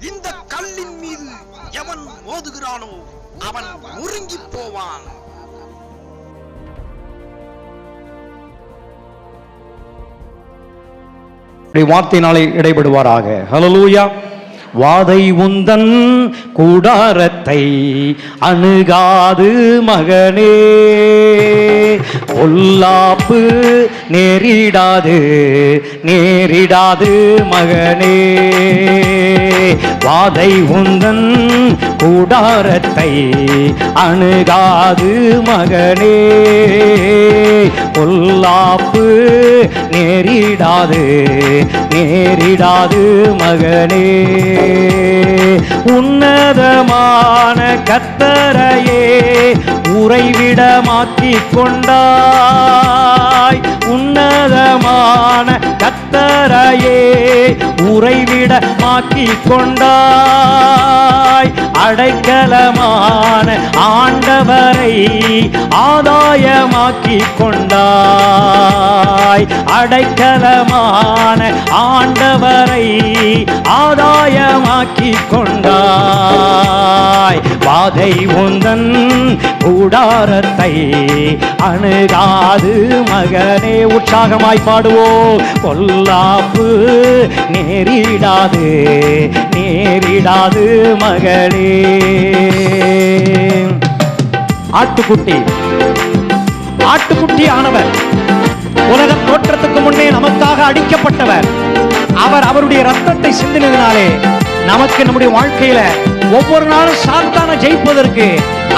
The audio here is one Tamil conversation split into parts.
இந்த கல்லின் மீது எவன் மோதுகிறானோ அவன் நொறுங்கி போவான். வார்த்தையினாலே இடைபடுவாராக. ஹல்லேலூயா. வாதை உந்தன் கூடாரத்தை அணுகாது மகனே, பொல்லாப்பு நேரிடாது நேரிடாது மகனே. வாதை உந்தன் கூடாரத்தை அணுகாது மகனே, பொல்லாப்பு நேரிடாது நேரிடாது மகனே. உன்னதமான கர்த்தரையே உறைவிடமாக்கிக் கொண்டாய். உன்னதமான கர்த்தரையே உறைவிடமாக்கிக் கொண்டாய். அடைக்கலமான ஆண்டவரை ஆதாயமாக்கிக் கொண்டாய். அடைக்கலமான ஆண்டவரை ஆதாயமாக்கிக் கொண்டாய். வாதை உந்தன் கூடாரத்தை அணுகாது மகனே. உற்சாகமாய் பாடுவோம். பொல்லாப்பு நேரிடாது நேரிடாது மகளே. ஆட்டுக்குட்டி ஆட்டுக்குட்டி ஆனவர் உலக தோற்றத்துக்கு முன்னே நமக்காக அடிக்கப்பட்டவர். அவர் அவருடைய ரத்தத்தை சிந்தினதினாலே நமக்கு நம்முடைய வாழ்க்கையில ஒவ்வொரு நாளும் சாத்தானை ஜெயிப்பதற்கு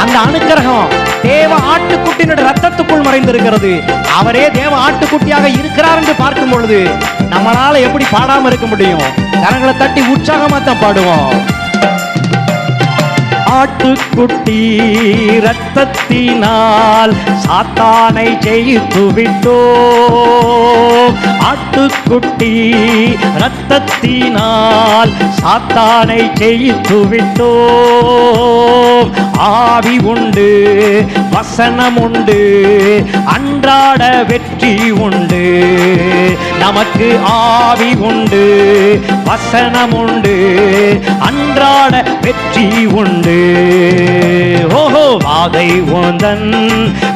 அந்த அனுக்கிரகம் தேவ ஆட்டுக்குட்டியினுடைய ரத்தத்துக்குள் மறைந்திருக்கிறது. அவரே தேவ ஆட்டுக்குட்டியாக இருக்கிறார் என்று பார்க்கும் பொழுது நம்மளால எப்படி பாடாம இருக்க முடியும்? கரங்களை தட்டி உற்சாகமா தான் பாடுவோம். ஆட்டுக்குட்டி ரத்தத்தினால் சாத்தானை ஜெயித்து விட்டோம். ஆட்டுக்குட்டி ரத்தத்தினால் சாத்தானை ஜெயித்து விட்டோம். ஆவி உண்டு, வசனம் உண்டு, அன்றாட வெற்றி உண்டு. நமக்கு ஆவி உண்டு, வசனம் உண்டு, அன்றாட வெற்றி உண்டு. ஓஹோ. வாதை உந்தன்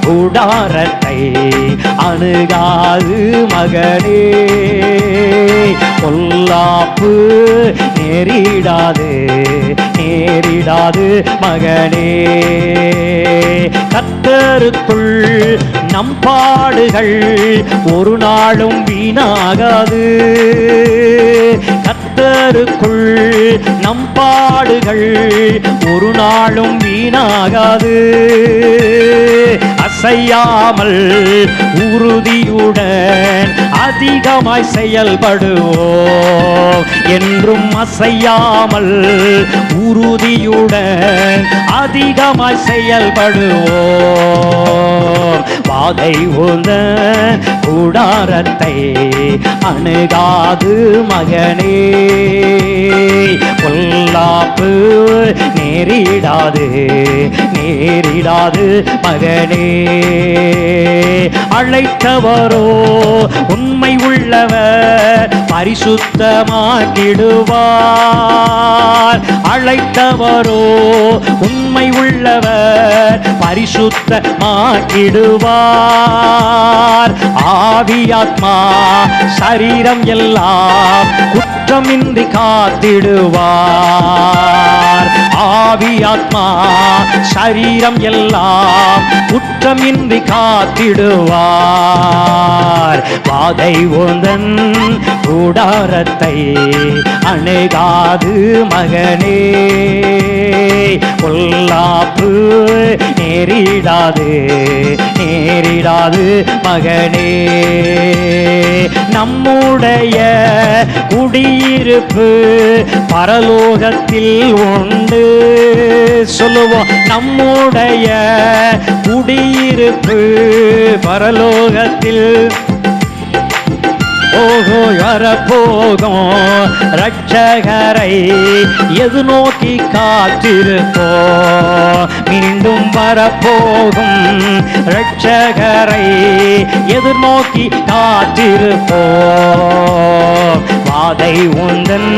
கூடாரத்தை அணுகாது மகனே, பொல்லாப்பு நேரிடாது நேரிடாது மகனே. கர்த்தருக்குள் நம் பாடுகள் ஒரு நாளும் வீணாகாது. கர்த்தருக்குள் நம் பாடுகள் ஒரு நாளும் வீணாகாது. அசையாமல் உறுதியுடன் அதிகமாய் செயல்படுவோம். என்றும் அசையாமல் உறுதியுடன் அதிகமாய் செயல்படுவோம். வாதை உந்தன் கூடாரத்தை அணுகாது மகனே, பொல்லாப்பு நேரிடாது நேரிடாது மகனே. அழைத்தவரோ உண்மை உள்ளவர் பரிசுத்தமாக்கிடுவார். அழைத்தவரோ உண்மை உள்ளவர் பரிசுத்தமாக்கிடுவார். ஆவியாத்மா சரீரம் எல்லாம் குற்றமின்றி காத்திடுவார். ஆவியாத்மா சரீரம் எல்லாம் குற்றமின்றி காத்திடுவார். வாதை உந்தன் கூடாரத்தை அணுகாது மகனே, பொல்லாப்பு நேரிடாது நேரிடாது மகனே. நம்முடைய குடியிருப்பு பரலோகத்தில் உண்டு. சொல்லுவோம். நம்முடைய குடியிருப்பு பரலோகத்தில் ஓஹோ வரப்போகும் ரட்சகரை எது நோக்கி காத்திருப்போ, மீண்டும் வரப்போகும் ரட்சகரை எதிர்நோக்கி காத்திருப்போ. வாதை உந்தன்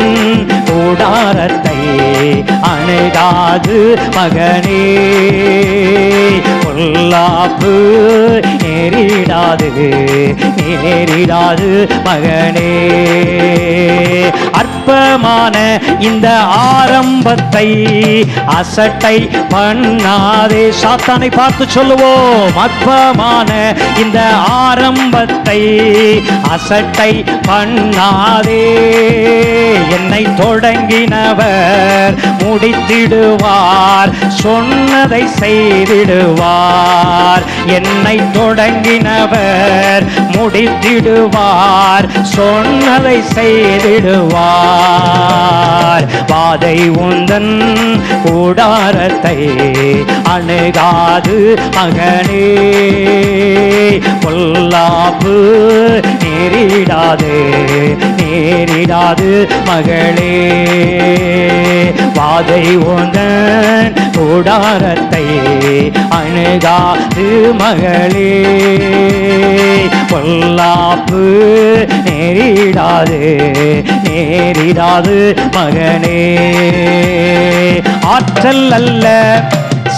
கூடாரத்தை அணுகாது மகனே, பொல்லாப்பு நேரிடாது நேரிடாது மகனே. அற்பமான இந்த ஆரம்பத்தை அசட்டை பண்ணாதே. சாத்தானை பார்த்து சொல்லுவோம், அற்பமான இந்த ஆரம்பத்தை அசட்டை பண்ணாதே. என்னை தொடங்கினவர் முடித்திடுவார், சொன்னதை செய்திடுவார். என்னை தொடங்கினவர் முடித்திடுவார், சொன்னதை செய்திடுவார். வாதை உந்தன் கூடாரத்தை அணுகாது மகனே, பொல்லாப்பு நேரிடாது நேரிடாது மகளே. வாதை உந்தன் கூடாரத்தை அணுகாது மகளே, பொல்லாப்பு நேரிடாது நேரிடாது மகனே. ஆற்றல் அல்ல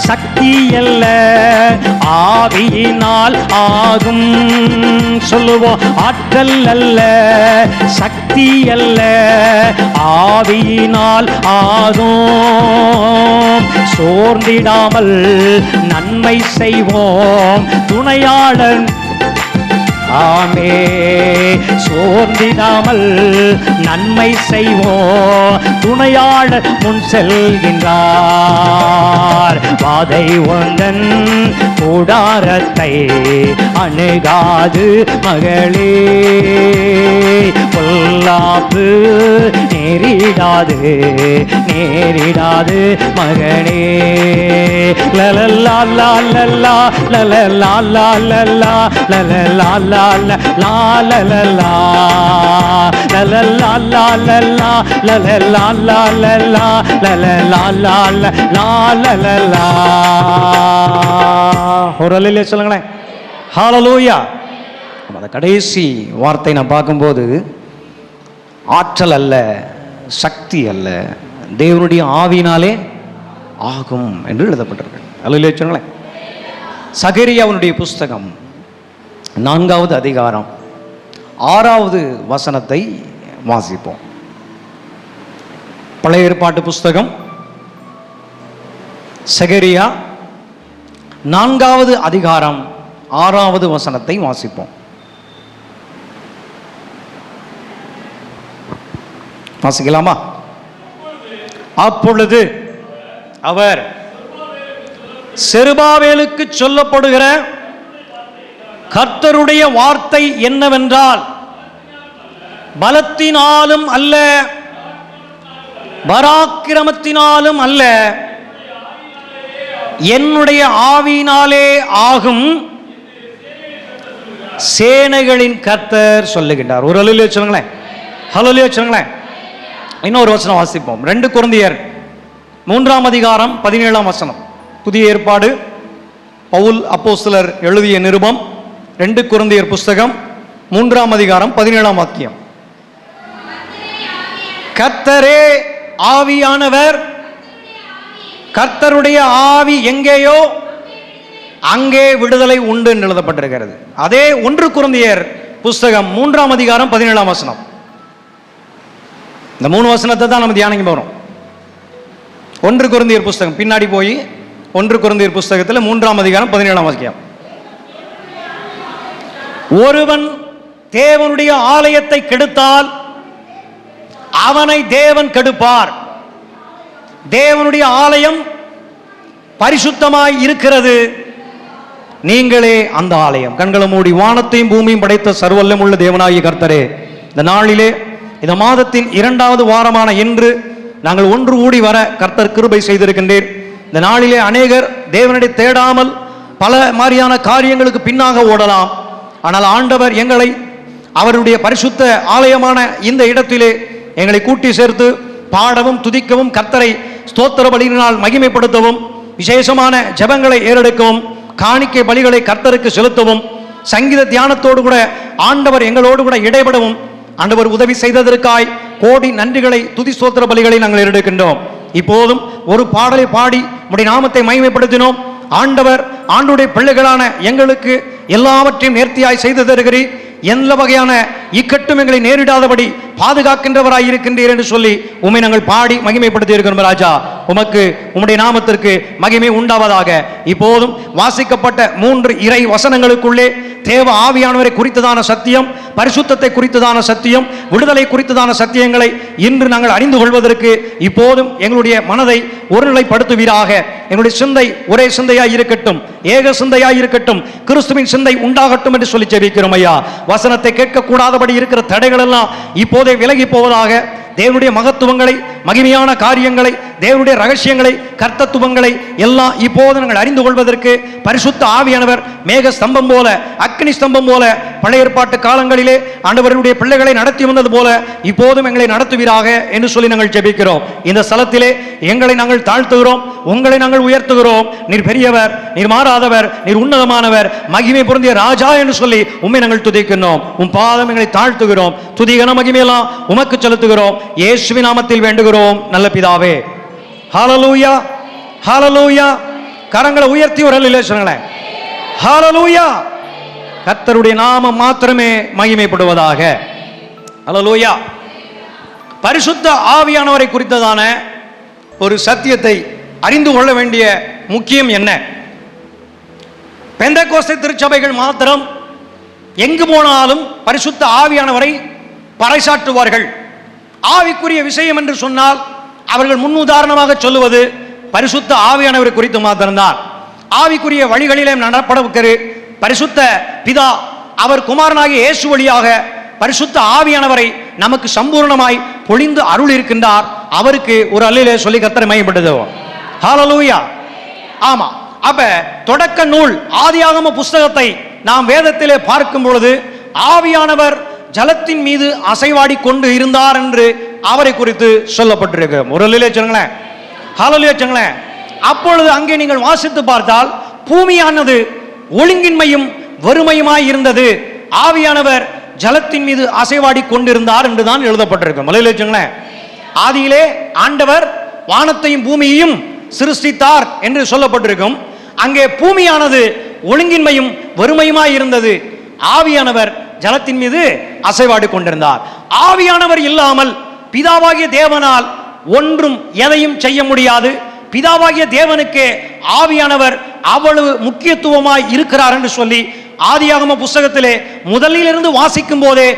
சக்தி அல்ல ஆவியினால் ஆகும். சொல்லுவோம், ஆற்றல் அல்ல சக்தி அல்ல ஆவியினால் ஆகும். சோர்ந்திடாமல் நன்மை செய்வோம், துணையாளன் ஆமே. சோர்ந்திடாமல் நன்மை செய்வோம், துணையாளர் முன் செல்கின்றார். வாதை ஒன்றன் கூடாரத்தை அணுகாது மகளே, பொல்லாப்பு நேரிடாது நேரிடாது மகனே. லலல்லா லலல்லா லலல்லா லலல்லா லலல்லா ஒரு அல்லேலூயா சொல்லுங்களேன். ஹல்லேலூயா. அந்த கடைசி வார்த்தை நான் பார்க்கும்போது, ஆற்றல் அல்ல சக்தி அல்ல தேவனுடைய ஆவியினாலே ஆகும் என்று எழுதப்பட்டிருக்கு. அல்லேலூயா சொல்லுங்களேன். சகரியாவுடைய புஸ்தகம் 4வது அதிகாரம் 6வது வசனத்தை வாசிப்போம். பழைய ஏற்பாட்டு புஸ்தகம் சகரியா 4வது அதிகாரம் 6வது வசனத்தை வாசிப்போம். வாசிக்கலாமா? அப்பொழுது அவர் செருபாபேலுக்கு சொல்லப்படுகிற கர்த்தருடைய வார்த்தை என்னவென்றால், பலத்தினாலும் அல்ல பராக்கிரமத்தினாலும் அல்ல, என்னுடைய ஆவியினாலே ஆகும் சேனைகளின் கர்த்தர் சொல்லுகின்றார். ஒரு அல்லேலூயா சொல்லுங்களேன். ஹல்லேலூயா சொல்லுங்களேன். இன்னொரு வசனம் வாசிப்போம். 2 கொரிந்தியர் 3ஆம் அதிகாரம் 17ஆம் வசனம். புதிய ஏற்பாடு பவுல் அப்போஸ்தலர் எழுதிய நிருபம் 2 கொரிந்தியர் புஸ்தகம் 3ஆம் அதிகாரம் 17ஆம் வாக்கியம். கர்த்தரே ஆவியானவர், கர்த்தருடைய ஆவி எங்கேயோ அங்கே விடுதலை உண்டு என்று எழுதப்பட்டிருக்கிறது. அதே 1 கொரிந்தியர் புஸ்தகம் 3ஆம் அதிகாரம் 17ஆம் வசனம். இந்த 3 வசனத்தை தான் நம்ம தியானிக்க போறோம். 1 கொரிந்தியர் புஸ்தகம் பின்னாடி போய் 1 கொரிந்தியர் புஸ்தகத்தில் 3ஆம் அதிகாரம் 17ஆம் வாக்கியம். ஒருவன் தேவனுடைய ஆலயத்தை கெடுத்தால் அவனை தேவன் கெடுப்பார். தேவனுடைய ஆலயம் பரிசுத்தமாய் இருக்கிறது, நீங்களே அந்த ஆலயம். கண்களை மூடி வானத்தையும் பூமியும் படைத்த சர்வல்லம் உள்ள தேவனாகிய கர்த்தரே, இந்த நாளிலே இந்த மாதத்தின் 2வது வாரமான இன்று நாங்கள் ஒன்று கூடி வர கர்த்தர் கிருபை செய்திருக்கின்றீர். இந்த நாளிலே அநேகர் தேவனை தேடாமல் பல மாதிரியான காரியங்களுக்கு பின்னாக ஓடலாம். ஆனால் ஆண்டவர் எங்களை அவருடைய பரிசுத்த ஆலயமான இந்த இடத்திலே எங்களை கூட்டி சேர்த்து பாடவும் துதிக்கவும் கர்த்தரை ஸ்தோத்திர பலியினால் மகிமைப்படுத்தவும் விசேஷமான ஜெபங்களை ஏறெடுக்கவும் காணிக்கை பலிகளை கர்த்தருக்கு செலுத்தவும் சங்கீத தியானத்தோடு கூட ஆண்டவர் எங்களோடு கூட இடைபடவும் ஆண்டவர் உதவி செய்ததற்காய் கோடி நன்றிகளை துதி ஸ்தோத்திர பலிகளை நாங்கள் ஏறெடுக்கின்றோம். இப்போதும் ஒரு பாடலை பாடி உம்முடைய நாமத்தை மகிமைப்படுத்தினோம். ஆண்டவர் ஆண்டுடைய பிள்ளைகளான எங்களுக்கு எல்லாவற்றையும் நேர்த்தியாய் செய்து தருகிறீர், எந்த வகையான இக்கட்டும் எங்களை நேரிடாதபடி பாதுகாக்கின்றவராய் இருக்கின்றீர் என்று சொல்லி உம்மை நாங்கள் பாடி மகிமைப்படுத்தி இருக்கிறோம். ராஜா, உமக்கு உம்முடைய நாமத்திற்கு மகிமை உண்டாவதாக. இப்போதும் வாசிக்கப்பட்ட 3 இறை வசனங்களுக்குள்ளே தேவ ஆவியானவரை குறித்ததான சத்தியம், பரிசுத்தத்தை குறித்ததான சத்தியம், விடுதலை குறித்ததான சத்தியங்களை இன்று நாங்கள் அறிந்து கொள்வதற்கு இப்போதும் எங்களுடைய மனதை ஒருநிலைப்படுத்துவீராக. எங்களுடைய சிந்தை ஒரே சிந்தையாய் இருக்கட்டும், ஏக சிந்தையாய் இருக்கட்டும், கிறிஸ்துவின் சிந்தை உண்டாகட்டும் என்று சொல்லி ஜெபிக்கிறோம் ஐயா. வசனத்தை கேட்கக்கூடாதபடி இருக்கிற தடைகள் எல்லாம் இப்போதே விலகி போவதாக. தேவனுடைய மகத்துவங்களை, மகிமையான காரியங்களை, தேவனுடைய ரகசியங்களை, கர்த்தத்துவங்களை எல்லாம் இப்போது நாங்கள் அறிந்து கொள்வதற்கு பரிசுத்த ஆவியானவர் மேக ஸ்தம்பம் போல, அக்னி ஸ்தம்பம் போல பழைய ஏற்பாட்டு காலங்களிலே ஆண்டவருடைய பிள்ளைகளை நடத்தி வந்தது போல இப்போதும் எங்களை நடத்துவீராக என்று சொல்லி நாங்கள் ஜெபிக்கிறோம். இந்த ஸ்தலத்திலே எங்களை நாங்கள் தாழ்த்துகிறோம், உங்களை நாங்கள் உயர்த்துகிறோம். நீர் பெரியவர், நீர் மாறாதவர், நீர் உன்னதமானவர், மகிமை பொருந்திய ராஜா என்று சொல்லி உம்மை நாங்கள் துதிக்கிறோம். உம் பாதம் எங்களை தாழ்த்துகிறோம். துதிகன மகிமையெல்லாம் உமக்கு செலுத்துகிறோம். இயேசுவின் நாமத்தில் வேண்டுகிறோம் நல்ல பிதாவே. ஹல்லேலூயா, ஹல்லேலூயா. கரங்களை உயர்த்தி ஒரு ஹல்லேலூயா சொல்லுங்களேன். ஹல்லேலூயா. கர்த்தருடைய நாமம் மாத்திரமே மகிமைப்படுவதாக. ஹல்லேலூயா. பரிசுத்த ஆவியானவரை குறித்ததான ஒரு சத்தியத்தை அறிந்து கொள்ள வேண்டிய முக்கியம் என்ன? பெந்தேகோஸ்தே திருச்சபைகள் மாத்திரம் எங்கு போனாலும் பரிசுத்த ஆவியானவரை பறைசாற்றுவார்கள். ஆவிக்குரிய விஷயம் என்று சொன்னால் அவர்கள் முன்னுதாரணமாக சொல்லுவது பரிசுத்த ஆவியானவரை குறித்து மாத்திரம்தான். ஆவிக்குரிய வழிகளிலே நடப்பட பரிசுத்த பிதா அவர் குமாரனாகிய இயேசு வழியாக பரிசுத்த ஆவியானவரை நமக்கு சம்பூர்ணமாய் பொழிந்து அருள் இருக்கின்றார். அவருக்கு ஒரு அல்லேலூயா சொல்லி கர்த்தரை மகிமைப்படுத்துவோம். ஹல்லேலூயா. ஆமா, அப்ப தொடக்க நூல் ஆதியாகம புஸ்தகத்தை நாம் வேதத்திலே பார்க்கும் பொழுது ஆவியானவர் ஜலத்தின் மீது அசைவாடி கொண்டு இருந்தார் என்று அவரை குறித்து சொல்லப்பட்டிருக்கு. ஒரு அல்லேலூயா சொல்லுங்களேன். ஹல்லேலூயா சொல்லுங்களேன். அப்பொழுது அங்கே நீங்கள் வாசித்து பார்த்தால் பூமியானது ஒழுங்கின்மையும் வறுமையுமாய் இருந்தது, ஆவியானவர் ஜலத்தின் மீது அசைவாடி கொண்டிருந்தார் என்றுதான் எழுதப்பட்டிருக்கு. அல்லேலூயா சொல்லுங்களேன். ஆதியிலே ஆண்டவர் வானத்தையும் பூமியையும் சிருஷ்டித்தார் என்று சொல்லப்பட்டிருக்கும். அங்கே பூமியானது ஒழுங்கின்மையும் வறுமையுமாய் இருந்தது, ஆவியானவர் ஜலத்தின் மீது அசைவாடி கொண்டிருந்தார். ஆவியானவர் இல்லாமல் பிதாவாகிய தேவனால் ஒன்றும் எதையும் செய்ய முடியாது. பிதாவாகிய தேவனுக்கு ஆவியானவர் அவ்வளவு முக்கியத்துவமாய் இருக்கிறார் என்று சொல்லி ஆதியாகம புஸ்தகத்திலே முதலிலிருந்து வாசிக்கும் போதே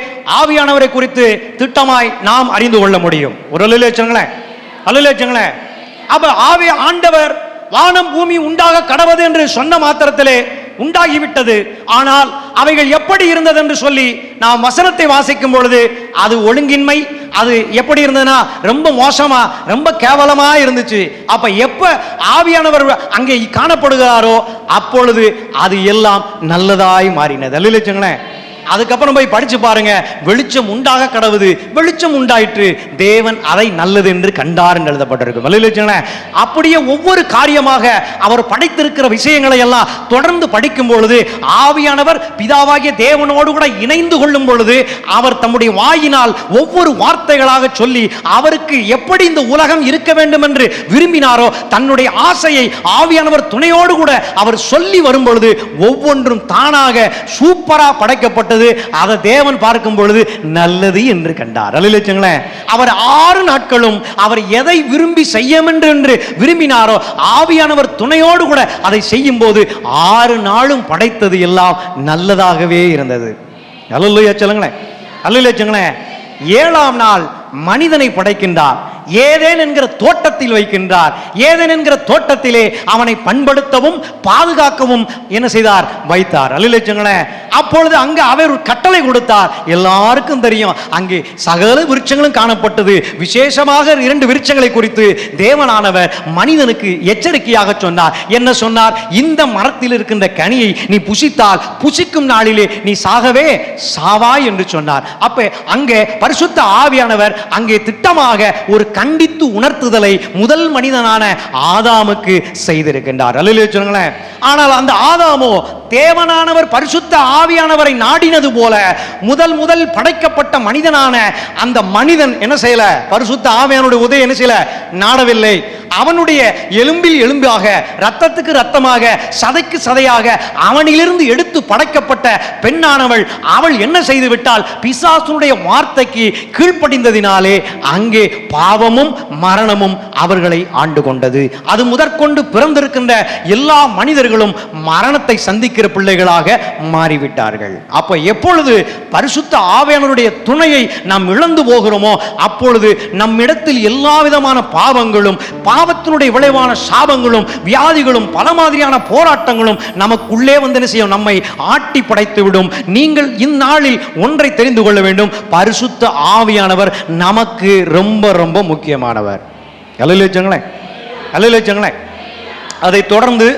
ஆவியானவரை குறித்து திட்டமாய் நாம் அறிந்து கொள்ள முடியும். ஒரு அல்லேலூயா. அப்ப ஆண்டவர் வானம் பூமி உண்டாக கடவது என்று சொன்ன மாத்திரத்திலே உண்டாகிவிட்டது. ஆனால் அவைகள் எப்படி இருந்தது என்று சொல்லி நாம் வசனத்தை வாசிக்கும் பொழுது அது ஒழுங்கின்மை, அது எப்படி இருந்ததுன்னா ரொம்ப மோசமா, ரொம்ப கேவலமா இருந்துச்சு. அப்ப எப்ப ஆவியானவர் அங்கே காணப்படுகிறாரோ அப்பொழுது அது எல்லாம் நல்லதாய் மாறினது. அல்லேலூயா. அதுக்கப்புறம் போய் படிச்சு பாருங்க. வெளிச்சம் உண்டாக கடவுது, வெளிச்சம் உண்டாயிற்று, தேவன் அதை நல்லது என்று கண்டார் என்று எழுதப்பட்டிருக்கு. அப்படியே ஒவ்வொரு காரியமாக அவர் படைத்திருக்கிற விஷயங்களை எல்லாம் தொடர்ந்து படிக்கும் பொழுது ஆவியானவர் பிதாவாகிய தேவனோடு கூட இணைந்து கொள்ளும் பொழுது அவர் தம்முடைய வாயினால் ஒவ்வொரு வார்த்தைகளாக சொல்லி அவருக்கு எப்படி இந்த உலகம் இருக்க வேண்டும் என்று விரும்பினாரோ தன்னுடைய ஆசையை ஆவியானவர் துணையோடு கூட அவர் சொல்லி வரும் பொழுது ஒவ்வொன்றும் தானாக சூப்பரா படைக்கப்பட்டது. அதை தேவன் பார்க்கும் பொழுது நல்லது என்று கண்டார். அல்லேலூயா. அவர் 6 நாட்களும் அவர் எதை விரும்பி செய்யும் என்று விரும்பினாரோ ஆவியானவர் துணையோடு கூட அதை செய்யும் போது 6 நாளும் படைத்தது எல்லாம் நல்லதாகவே இருந்தது. அல்லேலூயா சொல்லுங்களேன். அல்லேலூயா. 7ஆம் நாள் மனிதனை படைக்கின்றார். ஏதேன் என்கிற தோட்டத்தில் வைக்கின்றார். ஏதேன் என்கிற தோட்டத்திலே அவனை பண்படுத்தவும் பாதுகாக்கவும் என்ன செய்தார்? வைத்தார். அல்லேலூயா. அப்பொழுது அங்க அவர் ஒரு கட்டளை கொடுத்தார். எல்லாருக்கும் தெரியும், அங்கே சகல விருட்சங்களும் காணப்பட்டது. விசேஷமாக 2 விருட்சங்களை குறித்து தேவனானவர் மனிதனுக்கு எச்சரிக்கையாக சொன்னார். என்ன சொன்னார்? இந்த மரத்தில் இருக்கின்ற கனியை நீ புசித்தால் புசிக்கும் நாளிலே நீ சாகவே சாவாய் என்று சொன்னார். அப்ப அங்கே பரிசுத்த ஆவியானவர் அங்கே திட்டமாக ஒரு கண்டித்து உணர்த்துதலை முதல் மனிதனான ஆதாமுக்கு செய்திருக்கின்றார். அல்லேலூயா. ஆனால் அந்த ஆதாமோ தேவனானவர் பரிசுத்த ஆவியானவரை நாடினது போல முதல் படைக்கப்பட்ட மனிதனான அந்த மனிதன் என்ன செய்யல? பரிசுத்த ஆவியானுடைய உதவி என்ன செய்யல? நாடவில்லை. அவனுடைய எலும்பில் எலும்பாக, ரத்தத்துக்கு ரத்தமாக, சதைக்கு சதையாக அவனிலிருந்து எடுத்து படைக்கப்பட்ட பெண்ணானவள் அவள் என்ன செய்து விட்டால்? பிசாசுடைய வார்த்தைக்கு கீழ்ப்படிந்ததினாலே அங்கே பாவமும் மரணமும் அவர்களை ஆண்டு கொண்டது. அது முதற்கொண்டு பிறந்திருக்கின்ற எல்லா மனிதர்களும் மரணத்தை சந்திக்கிற பிள்ளைகளாக மாறிவிட்டார்கள். அப்ப எப்பொழுது பரிசுத்த ஆவியானவருடைய துணையை நாம் இழந்து போகிறோமோ அப்பொழுது நம்மிடத்தில் எல்லா விதமான பாவங்களும், பாவத்தினுடைய விளைவான சாபங்களும், வியாதிகளும், பல மாதிரியான போராட்டங்களும் நமக்குள்ளே வந்து என்ன செய்யும்? நம்மை ஆட்டி படைத்து விடும். நீங்கள் இந்நாளில் ஒன்றை தெரிந்து கொள்ள வேண்டும், பரிசுத்த ஆவியானவர் நமக்கு ரொம்ப ரொம்ப முக்கியமானவர். அல்லேலூயா. அதை தொடர்ந்து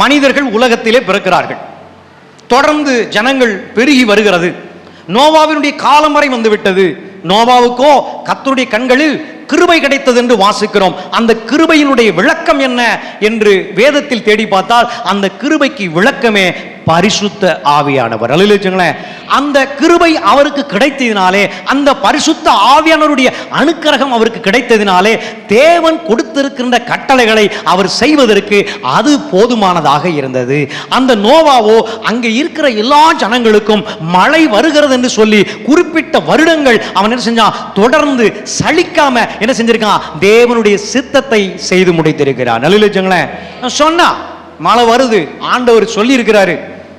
மனிதர்கள் உலகத்திலே பிறக்கிறார்கள். தொடர்ந்து ஜனங்கள் பெருகி வருகிறது. நோவாவினுடைய காலம் வரை வந்துவிட்டது. நோவாவுக்கோ கர்த்தருடைய கண்களில் கிருபை கிடைத்தது என்று வாசிக்கிறோம். அந்த கிருபையினுடைய விளக்கம் என்ன என்று வேதத்தில் தேடி பார்த்தால் அந்த கிருபைக்கு விளக்கமே பரிசுத்த ஆவியானவர். அல்லேலூயா. அந்த கிருபை அவருக்கு கிடைத்ததினாலே, அந்த பரிசுத்த ஆவியானவருடைய அனுக்கிரகம் அவருக்கு கிடைத்ததினாலே தேவன் கொடுத்திருக்கின்ற கட்டளைகளை அவர் செய்வதற்கு அது போதுமானதாக இருந்தது. அந்த நோவாவோ அங்கே இருக்கிற எல்லா ஜனங்களுக்கும் மழை வருகிறது என்று சொல்லி குறிப்பிட்ட வருடங்கள் அவன் என்ன செஞ்சான்? தொடர்ந்து சலிக்காம என்ன செஞ்சிருக்கான்? தேவனுடைய சித்தத்தை செய்து முடித்திருக்கிறார். அல்லேலூயா. சொன்னா மழை வருது, ஆண்டவர் சொல்லி இருக்கிறாரு,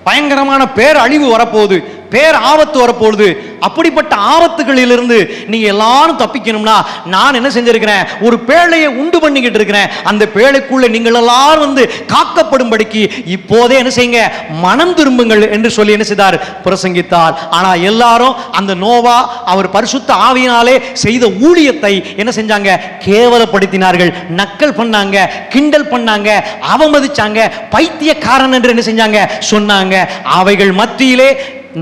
பயங்கரமான பேரழிவு வரப்போகுது, பேர் ஆபத்து வரப்போகுது. அப்படிப்பட்ட ஆபத்துகளிலிருந்து நீங்க எல்லாரும் தப்பிக்கணும்னா நான் என்ன செஞ்சிருக்கிறேன்? ஒரு பேழையை உண்டு பண்ணிக்கிட்டு இருக்கிறேன். அந்த பேழைக்குள்ள நீங்கள் எல்லாரும் வந்து காக்கப்படும்படிக்கு இப்போதே என்ன செய்யுங்க? மனம் திரும்புங்கள் என்று சொல்லி என்ன செய்தார்? பிரசங்கித்தார். ஆனா எல்லாரும் அந்த நோவா அவர் பரிசுத்த ஆவியினாலே செய்த ஊழியத்தை என்ன செஞ்சாங்க? கேவலப்படுத்தினார்கள், நக்கல் பண்ணாங்க, கிண்டல் பண்ணாங்க, அவமதிச்சாங்க, பைத்தியக்காரன் என்று என்ன செஞ்சாங்க? சொன்னாங்க. அவைகள் மத்தியிலே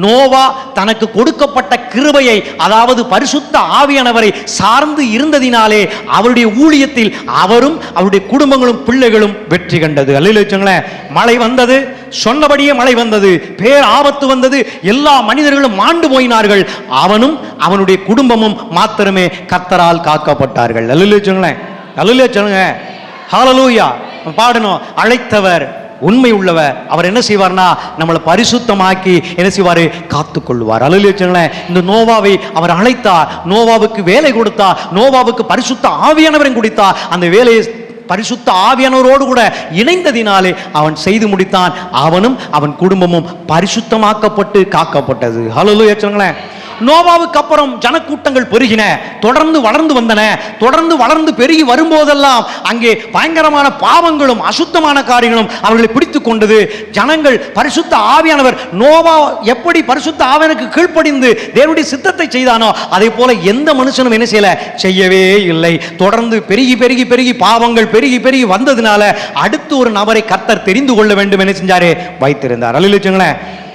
நோவா தனக்கு கொடுக்கப்பட்ட கிருபையை, அதாவது பரிசுத்த ஆவியானவரை சார்ந்து இருந்ததினாலே அவருடைய ஊழியத்தில் அவரும் அவருடைய குடும்பங்களும் பிள்ளைகளும் வெற்றி கண்டது. அல்லேலூயா. மழை வந்தது, சொன்னபடியே மழை வந்தது, பேர் ஆபத்து வந்தது, எல்லா மனிதர்களும் மாண்டு போயினார்கள். அவனும் அவனுடைய குடும்பமும் மாத்திரமே கர்த்தரால் காக்கப்பட்டார்கள். அல்லேலூயா. அல்லேலூயா. ஹல்லேலூயா. பாடணும், அழைத்தவர் உண்மை உள்ளவர். அவர் என்ன செய்வார்னா நம்மளை பரிசுத்தமாக்கி என்ன செய்வார்? காத்துக்கொள்வார். அல்லேலூயா. இந்த நோவாவை அவர் அழைத்தார், நோவாவுக்கு வேலை கொடுத்தார், நோவாவுக்கு பரிசுத்த ஆவியானவரை கொடுத்தார். அந்த வேலையை பரிசுத்த ஆவியானவரோடு கூட இணைந்ததினாலே அவன் செய்து முடித்தான். அவனும் அவன் குடும்பமும் பரிசுத்தமாக்கப்பட்டு காக்கப்பட்டது. அல்லேலூயா. நோவாவுக்கு அப்புறம் ஜனக்கூட்டங்கள் பெருகின, தொடர்ந்து வளர்ந்து வந்தன. தொடர்ந்து வளர்ந்து பெருகி வரும்போதெல்லாம் அங்கே பயங்கரமான பாவங்களும் அசுத்தமான காரியங்களும் அவர்களை பிடித்து கொண்டது. ஜனங்கள் பரிசுத்த ஆவியானவர் நோவா எப்படி பரிசுத்த ஆவியானுக்கு கீழ்ப்படிந்து தேவனுடைய சித்தத்தை செய்தானோ அதே போல எந்த மனுஷனும் என்ன செய்யல? செய்யவே இல்லை. தொடர்ந்து பெருகி பெருகி பெருகி பாவங்கள் பெருகி பெருகி வந்ததுனால அடுத்து ஒரு நபரை கர்த்தர் தெரிந்து கொள்ள வேண்டும் என்ன செஞ்சாரு? வைத்திருந்தார். அல்லேலூயா.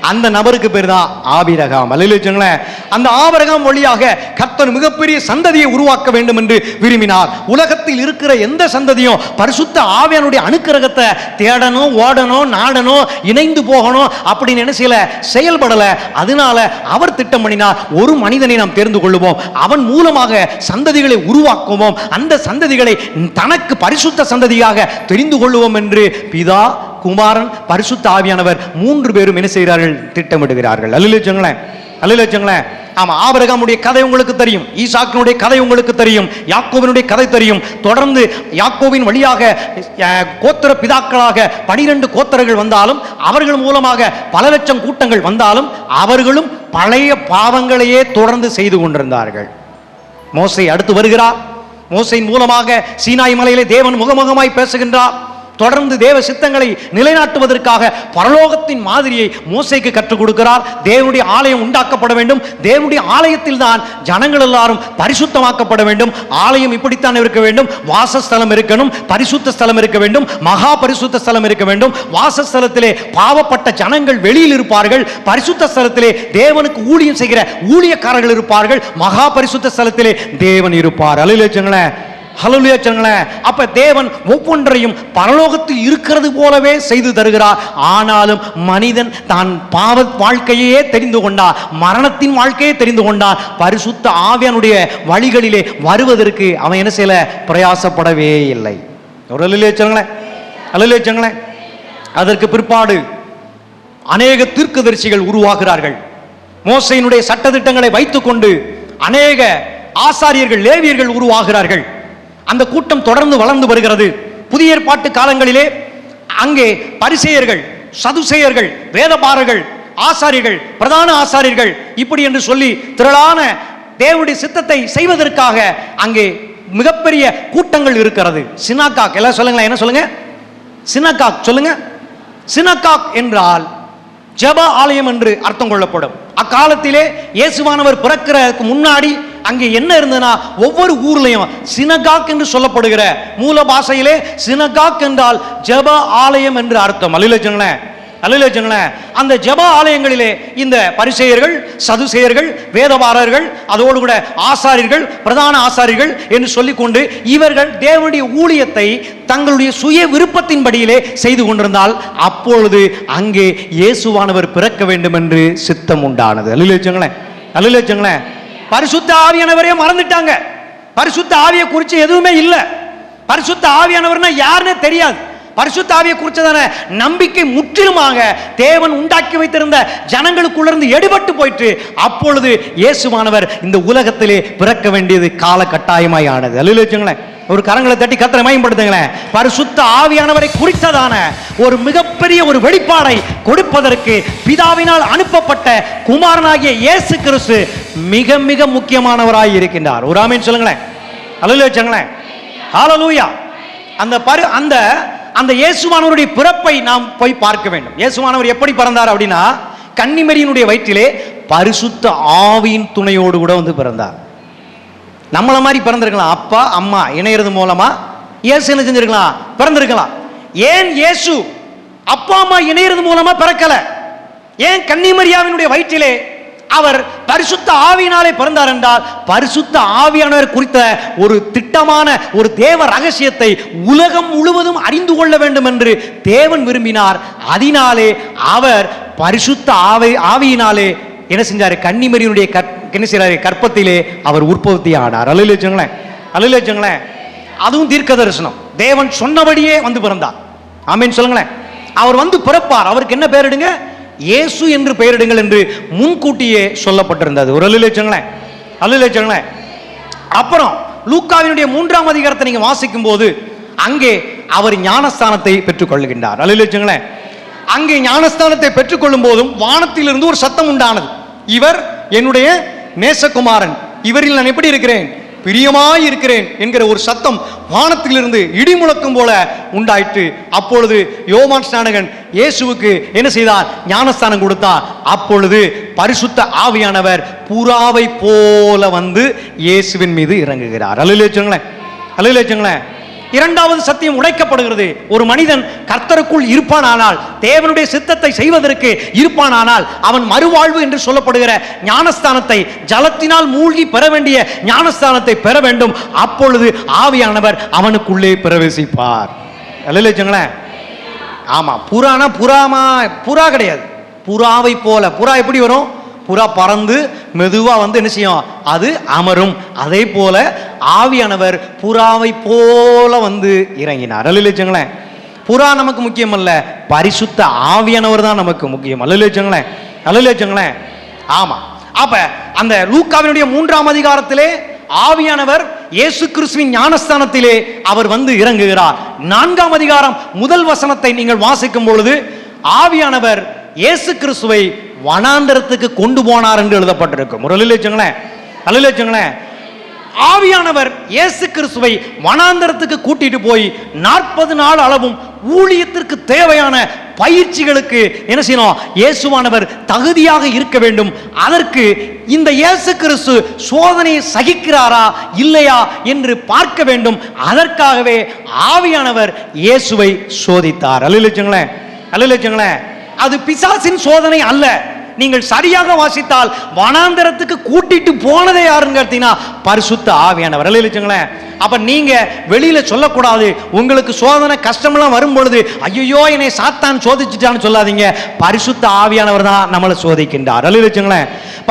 அந்த நபருக்கு பேர் தான் ஆபிரகாம். அல்லேலூயா. அந்த ஆபிரகாம் வழியாக கர்த்தர் மிகப்பெரிய சந்ததியை உருவாக்க வேண்டும் என்று விரும்பினார். உலகத்தில் இருக்கிற எந்த சந்ததியும் பரிசுத்த ஆவியானுடைய அனுக்கிரகத்தை தேடணும், ஓடணும், நாடணும், இணைந்து போகணும் அப்படின்னு என்ன செய்யல? செயல்படல. அதனால அவர் திட்டம் பண்ணினார், ஒரு மனிதனை நாம் தேர்ந்து கொள்ளுவோம், அவன் மூலமாக சந்ததிகளை உருவாக்குவோம், அந்த சந்ததிகளை தனக்கு பரிசுத்த சந்ததியாக தெரிந்து கொள்வோம் என்று பிதா, குமாரன், பரிசுத்த ஆவியானவர் 3 பேரும் என்ன செய்கிறார்கள்? திட்டமிடுகிறார்கள். அல்லேலூயா. அல்லேலூயா. ஆமா, ஆபிரகாமுடைய கதை உங்களுக்கு தெரியும், ஈசாக்கினுடைய கதை உங்களுக்கு தெரியும், யாக்கோபினுடைய கதை தெரியும். தொடர்ந்து யாக்கோபின் வழியாக கோத்திர பிதாக்களாக 12 கோத்திரங்கள் வந்தாலும், அவர்கள் மூலமாக பல லட்சம் கூட்டங்கள் வந்தாலும், அவர்களும் பழைய பாவங்களையே தொடர்ந்து செய்து கொண்டிருந்தார்கள். மோசே அடுத்து வருகிறார். மோசேயின் மூலமாக சீனாய் மலையிலே தேவன் முகமுகமாய் பேசுகின்றார். தொடர்ந்து தேவ சித்தங்களை நிலைநாட்டுவதற்காக பரலோகத்தின் மாதிரியை மோசேக்கு கற்றுக் கொடுக்கிறார். தேவனுடைய ஆலயம் உண்டாக்கப்பட வேண்டும். தேவனுடைய ஆலயத்தில் தான் ஜனங்கள் எல்லாரும் பரிசுத்தமாக்கப்பட வேண்டும். ஆலயம் இப்படித்தான் இருக்க வேண்டும். வாசஸ்தலம் இருக்கணும், பரிசுத்த ஸ்தலம் இருக்க வேண்டும், மகா பரிசுத்த ஸ்தலம் இருக்க வேண்டும். வாசஸ்தலத்திலே பாவப்பட்ட ஜனங்கள் வெளியில் இருப்பார்கள். பரிசுத்த ஸ்தலத்திலே தேவனுக்கு ஊழியம் செய்கிற ஊழியக்காரர்கள் இருப்பார்கள். மகா பரிசுத்த ஸ்தலத்திலே தேவன் இருப்பார். அல்லேலூயா. ஹல்லேலூயா சொல்லுங்களே. அப்ப தேவன் ஒவ்வொன்றையும் பரலோகத்தில் இருக்கிறது போலவே செய்து தருகிறார். ஆனாலும் மனிதன் தான் பாவ வாழ்க்கையே தெரிந்து கொண்டார், மரணத்தின் வாழ்க்கையே தெரிந்து கொண்டார். பரிசுத்த ஆவியானுடைய வழிகளிலே வருவதற்கு அவன் என்ன செய்யல? பிரயாசப்படவே இல்லை. ஹல்லேலூயா சொல்லுங்களே. ஹல்லேலூயா சொல்லுங்களே. அதற்கு பிற்பாடு அநேக தீர்க்கதரிசிகள் உருவாகிறார்கள். மோசேயினுடைய சட்டதிட்டங்களை வைத்துக்கொண்டு அநேக ஆசாரியர்கள், லேவியர்கள் உருவாகிறார்கள். அந்த கூட்டம் தொடர்ந்து வளர்ந்து வருகிறது. புதிய ஏற்பாட்டு காலங்களிலே அங்கே பரிசேயர்கள், சதுசேயர்கள், வேதபாரர்கள், ஆசாரியர்கள், பிரதான ஆசாரியர்கள் இப்படி என்று சொல்லி திரளான தேவனுடைய சித்தத்தை செய்வதற்காக அங்கே மிகப்பெரிய கூட்டங்கள் இருக்கிறது. சினாகாக் எல்லாம் சொல்லுங்களேன். என்ன சொல்லுங்க? சினாகாக் சொல்லுங்க. சினாகாக் என்றால் ஜெப ஆலயம் என்று அர்த்தம் கொள்ளப்படும். அக்காலத்திலே இயேசுவானவர் பிறக்கிறதுக்கு முன்னாடி அங்கே என்ன இருந்ததுன்னா, ஒவ்வொரு ஊர்லயும் சினகாக் என்று சொல்லப்படுகிற மூல பாஷையிலே சினகாக் என்றால் ஜெப ஆலயம் என்று அர்த்தம். அல்லேலூயா. அல்லேலூயா. அந்த ஜெப ஆலயங்களிலே இந்த பரிசேயர்கள், சதுசேயர்கள், வேதபாரர்கள், அதோடு கூட ஆசாரியர்கள், பிரதான ஆசாரியர்கள் என்று சொல்லிக்கொண்டு இவர்கள் தேவனுடைய ஊழியத்தை தங்களுடைய சுய விருப்பத்தின்படியிலே செய்து கொண்டிருந்தால் அப்பொழுது அங்கே இயேசுவானவர் பிறக்க வேண்டும் என்று சித்தம் உண்டானது. அல்லேலூயா. அல்லேலூயா. பரிசுத்த ஆவியானவரே மறந்துட்டாங்க. பரிசுத்த ஆவியை குறித்து எதுவுமே இல்லை. பரிசுத்த ஆவியானவர்னா யாருன்னே தெரியாது. பரிசுத்த ஆவியை குறித்ததான நம்பிக்கை முற்றிலுமாக தேவன் உண்டாக்கி வைத்திருந்த ஜனங்களுக்குள்ளிருந்து எடுபட்டு போயிட்டு அப்பொழுது இயேசுவானவர் இந்த உலகத்திலே பிறக்க வேண்டியது கால கட்டாயமாய் ஆனது. அல்லேலூயா. ஒரு கரங்களை தட்டி கர்த்தரை மகிமைப்படுத்துங்களேன். பரிசுத்த ஆவியானவரை குறித்ததான ஒரு மிகப்பெரிய ஒரு வெளிப்பாடை கொடுப்பதற்கு பிதாவினால் அனுப்பப்பட்ட குமாரனாகிய இயேசு கிறிஸ்து மிக மிக முக்கியமானவராய் இருக்கின்றார். ஒரு ஆமென் சொல்லுங்களேன். அல்லேலூயா. ஹல்லேலூயா. அந்த இயேசுவானவருடைய பிறப்பை நாம் போய் பார்க்க வேண்டும். இயேசுவானவர் எப்படி பிறந்தார் அப்படின்னா, கன்னிமரியினுடைய வயிற்றிலே பரிசுத்த ஆவியின் துணையோடு கூட வந்து பிறந்தார். நம்மள மாதிரி பிறந்திருக்கலாம். அப்பா அம்மா இணையறது மூலமா இயேசு என்ன செஞ்சிருக்கலாம்? பிறந்திருக்கலாம். ஏன் இயேசு அப்பா அம்மா இணையறது மூலமா பிறக்கல? ஏன் கன்னிமரியாவினுடைய வயிற்றிலே அவர் பரிசுத்த ஆவியினாலே பிறந்தார் என்றால், பரிசுத்த ஆவியானவர் குறித்த ஒரு திட்டமான ஒரு தேவ ரகசியத்தை உலகம் முழுவதும் அறிந்து கொள்ள வேண்டும் என்று தேவன் விரும்பினார். அதனாலே அவர் பரிசுத்த ஆவியினாலே என்ன செஞ்சாரு? கன்னிமரியினுடைய கற்பத்திலே அவர் உற்பத்தி ஆனார். அல்லேலூயா. அல்லேலூயா. அதுவும் தீர்க்க தரிசனம். தேவன் சொன்னபடியே வந்து பிறந்தார். ஆமென் சொல்லுங்களேன். அவர் வந்து பிறப்பார். அவருக்கு என்ன பெயரிடுங்க? இயேசு என்று பெயரிடுங்கள் என்று முன்கூட்டியே சொல்லப்பட்டிருந்தது. ஒரு அல்லேலூயா. அல்லேலூயா. அப்புறம் லூக்காவினுடைய 3ஆம் அதிகாரத்தை நீங்க வாசிக்கும் போது அங்கே அவர் ஞானஸ்தானத்தை பெற்றுக் கொள்ளுகின்றார். அல்லேலூயா. அங்கே ஞானஸ்தானத்தை பெற்றுக்கொள்ளும் போதும் வானத்திலிருந்து ஒரு சத்தம் உண்டானது. இவர் என்னுடைய நேசகுமாரன், இவரில் நான் எப்படி இருக்கிறேன்? பிரியமாய் இருக்கிறேன் என்கிற ஒரு சத்தம் வானத்திலிருந்து இடி முழக்கம் போல உண்டாயிற்று. அப்பொழுது யோவான் ஸ்நானகன் இயேசுவுக்கு என்ன செய்தார்? ஞானஸ்தானம் கொடுத்தார். அப்பொழுது பரிசுத்த ஆவியானவர் புறாவை போல வந்து இயேசுவின் மீது இறங்குகிறார். அல்லேலூயா. அல்லேலூயா. இரண்டாவது சத்தியம் உடைக்கப்படுகிறது. ஒரு மனிதன் கர்த்தருக்குள் இருப்பானானால், தேவனுடைய சித்தத்தை செய்வதற்கு இருப்பானானால், அவன் மறுவாழ்வு என்று சொல்லப்படுகிற ஞானஸ்தானத்தை, ஜலத்தினால் மூழ்கி பெற வேண்டிய ஞானஸ்தானத்தை பெற வேண்டும். அப்பொழுது ஆவியானவர் அவனுக்குள்ளே பிரவேசிப்பார். அல்லேலூயா. ஆமா. புறானா புறா கிடையாது. புறாவை போல. புறா எப்படி வரும்? புறா பறந்து மெதுவா வந்து என்ன செய்யும்? அது அமரும். அதே போல ஆவியானவர் புறாவை போல வந்து இறங்கினார். அல்லேலூயா. புறா நமக்கு முக்கியம் அல்ல, பரிசுத்த ஆவியானவர் தான் நமக்கு முக்கியம். அல்லேலூயா. அல்லேலூயா. ஆமா. அப்ப அந்த லூக்காவினுடைய 3ஆம் அதிகாரத்திலே ஆவியானவர் இயேசு கிறிஸ்துவின் ஞானஸ்தானத்திலே அவர் வந்து இறங்குகிறார். 4ஆம் அதிகாரம் முதல் வசனத்தை நீங்கள் வாசிக்கும் பொழுது ஆவியானவர் இயேசு கிறிஸ்துவை வனாந்தரத்துக்கு கொண்டு போனார் என்று எழுதப்பட்டிருக்கும். ஒரு அல்லேலூயா. அல்லேலூயா. ஆவியானவர் இயேசு கிறிஸ்துவை வனாந்தரத்துக்கு கூட்டிட்டு போய் 40 நாள் அளவும் ஊழியத்திற்கு தேவையான பயிற்சிகளுக்கு என்ன செய்யணும்? இயேசுவானவர் தகுதியாக இருக்க வேண்டும். அதற்கு இந்த இயேசு கிறிஸ்து சோதனையை சகிக்கிறாரா இல்லையா என்று பார்க்க வேண்டும். அதற்காகவே ஆவியானவர் இயேசுவை சோதித்தார். அல்லேலூயா, அல்லேலூயா. அது பிசாசின் சோதனை அல்ல. நீங்கள் சரியாக வாசித்தால் வனாந்தரத்துக்கு கூட்டிட்டு போனதே யாருன்னு கேட்டீங்கன்னா பரிசுத்த ஆவியானவர். அல்லேலூயா. அப்ப நீங்க வெளியில சொல்லக்கூடாது. உங்களுக்கு சோதனை கஷ்டமெல்லாம் வரும் பொழுது ஐயோ என்னை சாத்தான் சோதிச்சுட்டான்னு சொல்லாதீங்க. பரிசுத்த ஆவியானவர் தான் நம்மளை சோதிக்கின்றார். அல்லேலூயா.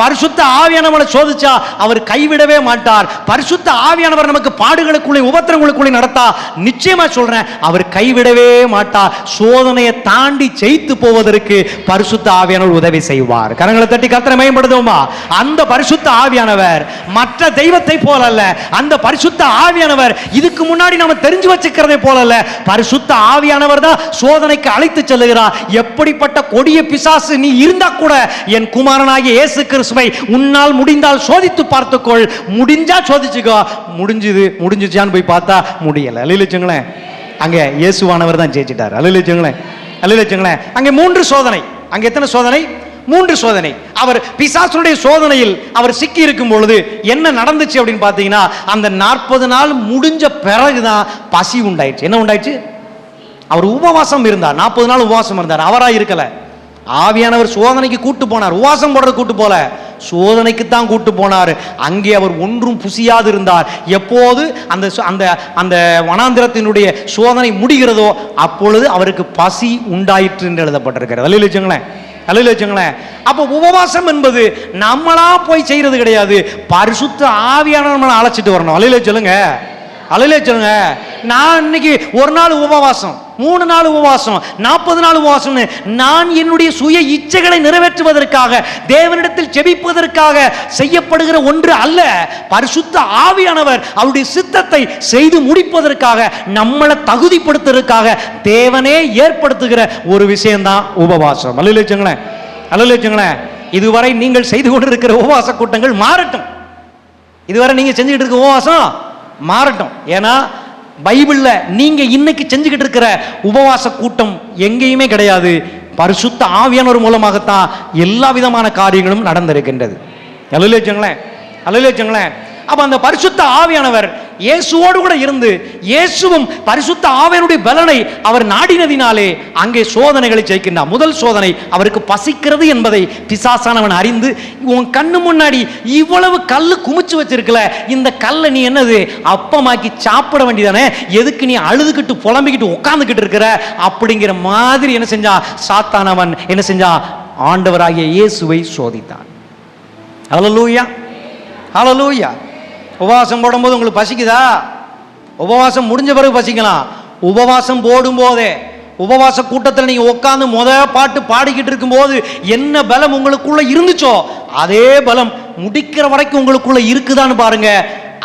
பரிசுத்த ஆவியானவரை சோதிச்சா அவர் கைவிடவே மாட்டார். பரிசுத்த ஆவியானவர் நமக்கு பாடுகளுக்குள்ளே உபத்திரங்களுக்குள்ளே நடத்தா நிச்சயமா சொல்றேன் அவர் கைவிடவே மாட்டார். சோதனையை தாண்டி ஜெயித்து போவதற்கு பரிசுத்த ஆவியானவர் உதவி செய்வார். கரங்களை தட்டி கர்த்தரை மகிமைப்படுத்துவோமா? அந்த பரிசுத்த ஆவியானவர் மற்ற தெய்வத்தை போல அல்ல. அந்த பரிசுத்த ஆவியானவர் இதுக்கு முன்னாடி நம்ம தெரிஞ்சு வச்சுக்கிறதை போல அல்ல. பரிசுத்த ஆவியானவர் தான் சோதனைக்கு அழைத்து செல்லுகிறார். எப்படிப்பட்ட கொடிய பிசாசு நீ இருந்தா கூட என் குமாரனாகிய இயேசு கிறிஸ்துவை உன்னால் முடிந்தால் சோதித்து பார்த்துக்கொள். முடிஞ்சா சோதிச்சுக்கோ. முடிஞ்சுச்சான்னு போய் பார்த்தா முடியல. அல்லேலூயா. அங்க இயேசுவானவர் தான் ஜெயிச்சிட்டார். அல்லேலூயா, அல்லேலூயா. அங்க 3 சோதனை. அங்க எத்தனை சோதனை? 3 சோதனை. அவர் பிசாசுடைய சோதனையில் அவர் சிக்கி இருக்கும் பொழுது என்ன நடந்துச்சு அப்படின்னு பார்த்தீங்கன்னா அந்த 40 நாள் முடிஞ்ச பிறகுதான் பசி உண்டாயிடுச்சு. என்ன உண்டாயிடுச்சு? அவர் உபவாசம் இருந்தார். 40 நாள் உபவாசம் இருந்தார். அவரா இருக்கல. ஆவியானவர் சோதனைக்கு கூட்டு போனார். உபவாசம் போடுறது கூட்டு போல, சோதனைக்கு தான் கூட்டு போனார். அங்கே அவர் ஒன்றும் புசியாது இருந்தார். எப்போது அந்த அந்த அந்த வனாந்திரத்தினுடைய சோதனை முடிகிறதோ அப்பொழுது அவருக்கு பசி உண்டாயிற்று என்று எழுதப்பட்டிருக்கிறது. அல்லேலூயா, அல்லேலூயா. அப்போ உபவாசம் என்பது நம்மளா போய் செய்யறது கிடையாது. பரிசுத்த ஆவியானவர் நம்மளை அழைச்சிட்டு வரணும். அல்லேலூயா சொல்லுங்க, அல்லேலூயா சொல்லுங்க. நான் இன்னைக்கு ஒரு நாள் உபவாசம், 3 நாள் உபவாசம், 40 நாள் உபவாசம். நான் என்னுடைய சுய இச்சைகளை நிறைவேற்றுவதற்காக தேவனிடத்தில் ஜெபிப்பதற்காக செய்யப்படுகிற ஒன்று அல்ல. பரிசுத்த ஆவியானவர் அவருடைய சித்தத்தை செய்து முடிப்பதற்காக நம்மளை தகுதிப்படுத்துவதற்காக தேவனே ஏற்படுத்துகிற ஒரு விஷயம்தான் உபவாசம். அல்லேலூயா, அல்லேலூயா. இதுவரை நீங்கள் செய்து கொண்டிருக்கிற உபவாச கூட்டங்கள் மாறட்டும். இதுவரை நீங்க செஞ்சுக்கிட்டு இருக்க உபவாசம் மாறட்டும். ஏன்னா பைபிள்ல நீங்க இன்னைக்கு செஞ்சுக்கிட்டு இருக்கிற உபவாச கூட்டம் எங்கேயுமே கிடையாது. பரிசுத்த ஆவியானவர் மூலமாகத்தான் எல்லா விதமான காரியங்களும் நடந்திருக்கின்றது. அல்லேலூயா, அல்லேலூயா. அப்ப அந்த பரிசுத்த ஆவியானவர் இயேசுவோடு கூட இருந்து இயேசுவும் பரிசுத்த ஆவியானுடைய பலனை அவர் நாடினதினாலே அங்கே சோதனைகளை ஜெயிக்கின்றார். முதல் சோதனை அவருக்கு பசிக்கிறது என்பதை பிசாசானவன் அறிந்து உன் கண்ணு முன்னாடி இவ்வளவு கல்லு குமிச்சு வச்சிருக்கல, இந்த கல்லை நீ என்னது அப்பமாக்கி சாப்பிட வேண்டியதானே, எதுக்கு நீ அழுதுகிட்டு புலம்பிக்கிட்டு உட்கார்ந்துகிட்டு இருக்கிற அப்படிங்கிற மாதிரி என்ன செஞ்சா சாத்தானவன் என்ன செஞ்சா ஆண்டவராகிய இயேசுவை சோதித்தான். அல்லேலூயா, அல்லேலூயா. உபவாசம் போடும்போது உங்களுக்கு பசிக்குதா? உபவாசம் முடிஞ்ச பிறகு பசிக்கலாம். உபவாசம் போடும் போதே உபவாச கூட்டத்தில் நீங்க உட்கார்ந்து பாட்டு பாடிக்கிட்டு இருக்கும் போது என்ன பலம் உங்களுக்குள்ள இருந்துச்சோ அதே பலம் முடிக்கிற வரைக்கும் உங்களுக்குள்ள இருக்குதான்னு பாருங்க.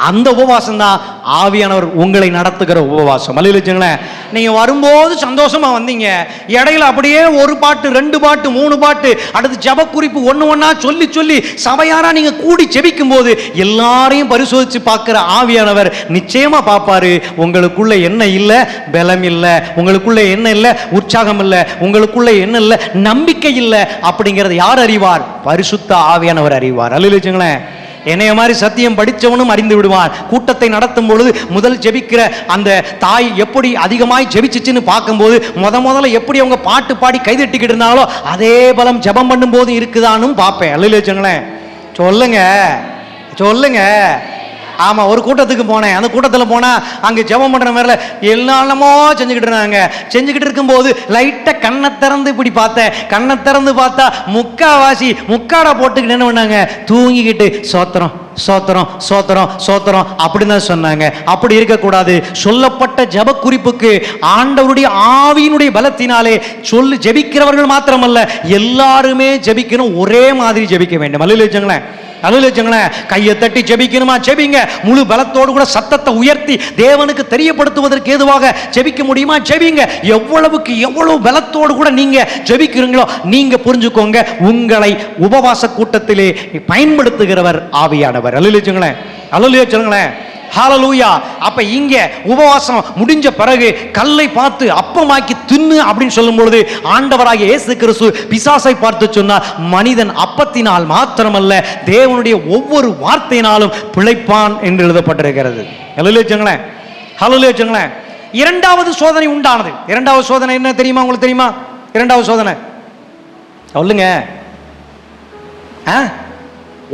அந்த உபவாசம் தான் ஆவியானவர் உங்களை நடத்துகிற உபவாசம். அல்லேலூயா. நீங்க வரும்போது சந்தோஷமா வந்தீங்க, இடையில அப்படியே ஒரு பாட்டு 2 பாட்டு 3 பாட்டு அடுத்து ஜப குறிப்பு ஒண்ணா சொல்லி சொல்லி சபையாரா நீங்க கூடி ஜெபிக்கும் போது எல்லாரையும் பரிசோதிச்சு பார்க்கிற ஆவியானவர் நிச்சயமா பார்ப்பாரு உங்களுக்குள்ள என்ன இல்ல, பலம் இல்ல, உங்களுக்குள்ள என்ன இல்ல, உற்சாகம் இல்ல, உங்களுக்குள்ள என்ன இல்ல, நம்பிக்கை இல்ல அப்படிங்கறது யார் அறிவார்? பரிசுத்த ஆவியானவர் அறிவார். அல்லேலூயா. என்னைய மாதிரி சத்தியம் படித்தவனும் அறிந்து விடுவான். கூட்டத்தை நடத்தும் பொழுது முதல் ஜெபிக்கிற அந்த தாய் எப்படி அதிகமாய் ஜெபிச்சிச்சுன்னு பார்க்கும்போது முதல்ல எப்படி அவங்க பாட்டு பாடி கைதட்டிக்கிட்டு இருந்தாலோ அதே பலம் ஜெபம் பண்ணும் போது இருக்குதான்னு பார்ப்பேன். அல்லேலூயா. சொல்லுங்க, சொல்லுங்க. ஆமா, ஒரு கூட்டத்துக்கு போனேன். அந்த கூட்டத்தில் போனா அங்கே ஜெபம் பண்ற மாதிரில எல்லாமோ செஞ்சுக்கிட்டு இருந்தாங்க. செஞ்சுக்கிட்டு இருக்கும்போது லைட்டா கண்ணை திறந்து இப்படி பார்த்தேன். கண்ணை திறந்து பார்த்தா முக்காவாசி முக்காடா போட்டுக்கிட்டு என்ன பண்ணாங்க, தூங்கிக்கிட்டு சோத்திரம் சோத்திரம் சோத்திரம் சோத்திரம் அப்படின்னு தான் சொன்னாங்க. அப்படி இருக்கக்கூடாது. சொல்லப்பட்ட ஜெப குறிப்புக்கு ஆண்டவருடைய ஆவியினுடைய பலத்தினாலே சொல்லி ஜெபிக்கிறவர்கள் மாத்திரமல்ல எல்லாருமே ஜெபிக்கணும், ஒரே மாதிரி ஜெபிக்க வேண்டும். அல்லேலூயா, அல்லேலூயா. கையை தட்டி ஜெபிக்கணுமா ஜெபிங்க. முழு பலத்தோடு கூட சத்தத்தை உயர்த்தி தேவனுக்கு தெரியப்படுத்துவதற்கு ஏதுவாக ஜெபிக்க முடியுமா ஜெபிங்க. எவ்வளவுக்கு எவ்வளவு பலத்தோடு கூட நீங்க ஜெபிக்கிறீங்களோ நீங்க புரிஞ்சுக்கோங்க, உங்களை உபவாச கூட்டத்திலே பயன்படுத்துகிறவர் ஆவியானவர். அல்லேலூயா. அல்லேலூயா. ஹalleluya. அப்ப இங்க உபவாசம் முடிஞ்ச பிறகு கல்லை பார்த்து அப்பமாக்கி தின்னு அப்படின்னு சொல்லும் பொழுது ஆண்டவராகிய இயேசு கிறிஸ்து பிசாசை பார்த்து சொன்னார், மனிதன் அப்பத்தினால் மாத்திரமல்ல தேவனுடைய ஒவ்வொரு வார்த்தையினாலும் பிழைப்பான் என்று எழுதப்பட்டிருக்கிறது. ஹalleluya. ஹalleluya. இரண்டாவது சோதனை உண்டானது. இரண்டாவது சோதனை என்ன தெரியுமா உங்களுக்கு? தெரியுமா இரண்டாவது சோதனை? சொல்லுங்க.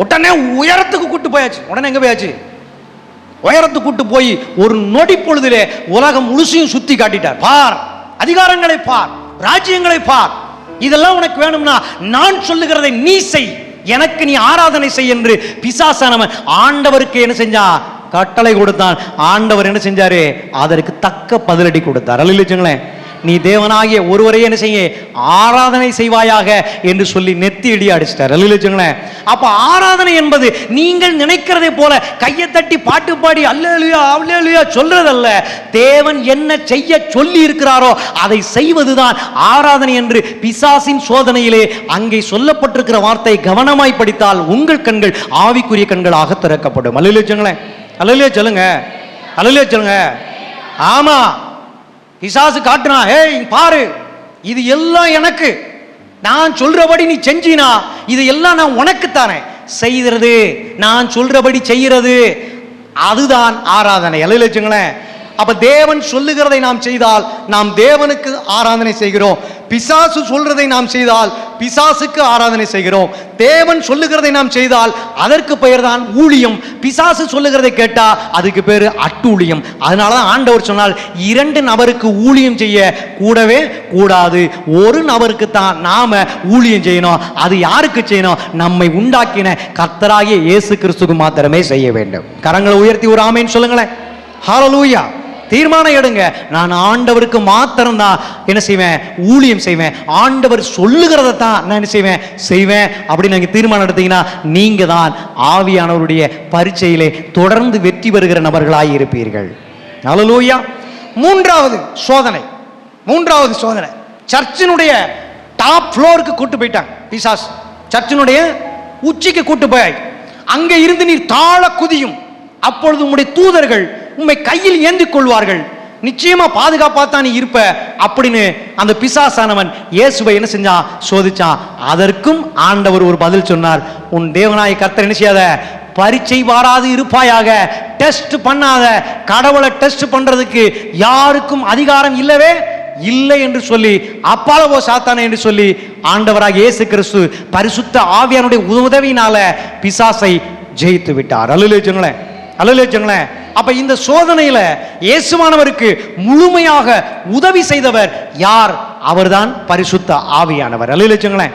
உடனே உயரத்துக்கு கூட்டு போயாச்சு. உடனே எங்க போயாச்சு? உயரத்துக்கு கூட்டு போய் ஒரு நொடி பொழுதிலே உலகம் முழுசையும் சுத்தி காட்டிட்டார். பார், அதிகாரங்களை பார், ராஜ்யங்களை பார், இதெல்லாம் உனக்கு வேணும்னா நான் சொல்லுகிறதை நீ செய், எனக்கு நீ ஆராதனை செய் என்று பிசாசானவன் ஆண்டவருக்கு என்ன செஞ்சா? கட்டளை கொடுத்தான். ஆண்டவர் என்ன செஞ்சாரு? அதற்கு தக்க பதிலடி கொடுத்தார். அல்லேலூயா. நீ தேவனாகிய ஒருவரையே என்ன செய்ய ஆராதனை செய்வாயாக என்று சொல்லி நெத்தி இடி அடிச்சிட்டார். அல்லேலூயா. அப்ப ஆராதனை என்பது நீங்கள் நினைக்கிறதை போல கையை தட்டி பாட்டு பாடி அல்லேலூயா அல்லேலூயா சொல்றதல்ல. தேவன் என்ன செய்ய சொல்லி இருக்கிறாரோ அதை செய்வதுதான் ஆராதனை என்று பிசாசின் சோதனையிலே அங்கே சொல்லப்பட்டிருக்கிற வார்த்தை கவனமாய் படித்தால் உங்கள் கண்கள் ஆவிக்குரிய கண்களாக திறக்கப்படும். அல்லேலூயா. அல்லேலூயா சொல்லுங்க. அல்லேலூயா சொல்லுங்க. ஆமா, பிசாசு காட்டுனா, ஏய் பாரு, இது எல்லாம் எனக்கு, நான் சொல்றபடி நீ செஞ்சினா இது எல்லாம் நான் உனக்கு தானே செய்கிறது, நான் சொல்றபடி செய்கிறது, அதுதான் ஆராதனை. அல்லேலூயா. அப்ப தேவன் சொல்லுகிறதை நாம் செய்தால் நாம் தேவனுக்கு ஆராதனை செய்கிறோம். பிசாசு சொல்றதை நாம் செய்தால் பிசாசுக்கு ஆராதனை செய்கிறோம். தேவன் சொல்லுகிறதை நாம் செய்தால் அதற்கு பெயர் தான் ஊழியம். பிசாசு சொல்லுகிறதை கேட்டா அதுக்கு பேரு அட்டூழியம். அதனாலதான் ஆண்டவர் சொன்னால், இரண்டு நபருக்கு ஊழியம் செய்ய கூடவே கூடாது, ஒரு நபருக்கு தான் நாம ஊழியம் செய்யணும். அது யாருக்கு செய்யணும்? நம்மை உண்டாக்கின கர்த்தராகிய இயேசு கிறிஸ்துவுக்கு மாத்திரமே செய்ய வேண்டும். கரங்களை உயர்த்தி ஒரு ஆமென் சொல்லுங்களேன். ஹalleluya. தீர்மானம் எடுங்க, நான் ஆண்டவருக்கு மாத்திரம் தான் என்ன செய்வேன்? ஊழியம் செய்வேன். ஆண்டவர் சொல்லுகிறத தான் நான் என்ன செய்வேன் அப்படின்னு நீங்க தீர்மானம் எடுத்தீங்கன்னா நீங்க தான் ஆவியானவருடைய பரீட்சையிலே தொடர்ந்து வெற்றி பெறுகிற நபர்களாய் இருப்பீர்கள். ஹalleluya. மூன்றாவது சோதனை சர்ச்சினுடைய டாப் ஃப்ளோருக்கு கூட்டு போயிட்டாங்க பிசாசு. சர்ச்சினுடைய உச்சிக்கு கூட்டு போய் அங்க இருந்து நீர் தாழ குதியும், அப்பொழுது உம்முடைய தூதர்கள் உம்மை கையில் ஏந்தி கொள்வார்கள், நிச்சயமா பாதுகாப்பா தான் நீ இருப்ப அப்படின்னு அந்த பிசாசானவன் இயேசுவை என்ன செஞ்சான்? சோதிச்சான். அதற்கும் ஆண்டவர் ஒரு பதில் சொன்னார், உன் தேவனாய கர்த்தர் என்ன செய்யாத? பரீட்சை வாராது இருப்பாயாக. டெஸ்ட் பண்ணாத. கடவுளை டெஸ்ட் பண்றதுக்கு யாருக்கும் அதிகாரம் இல்லவே இல்லை என்று சொல்லி அப்பாலவோ சாத்தானே என்று சொல்லி ஆண்டவராக இயேசு கிறிஸ்து பரிசுத்த ஆவியானுடைய உதவியினால பிசாசை ஜெயித்து விட்டார். அல்லேலூயா. அல்லேலூயா. அப்ப இந்த சோதனையில இயேசுவானவருக்கு முழுமையாக உதவி செய்தவர் யார்? அவர்தான் பரிசுத்த ஆவியானவர். அல்லேலூயா.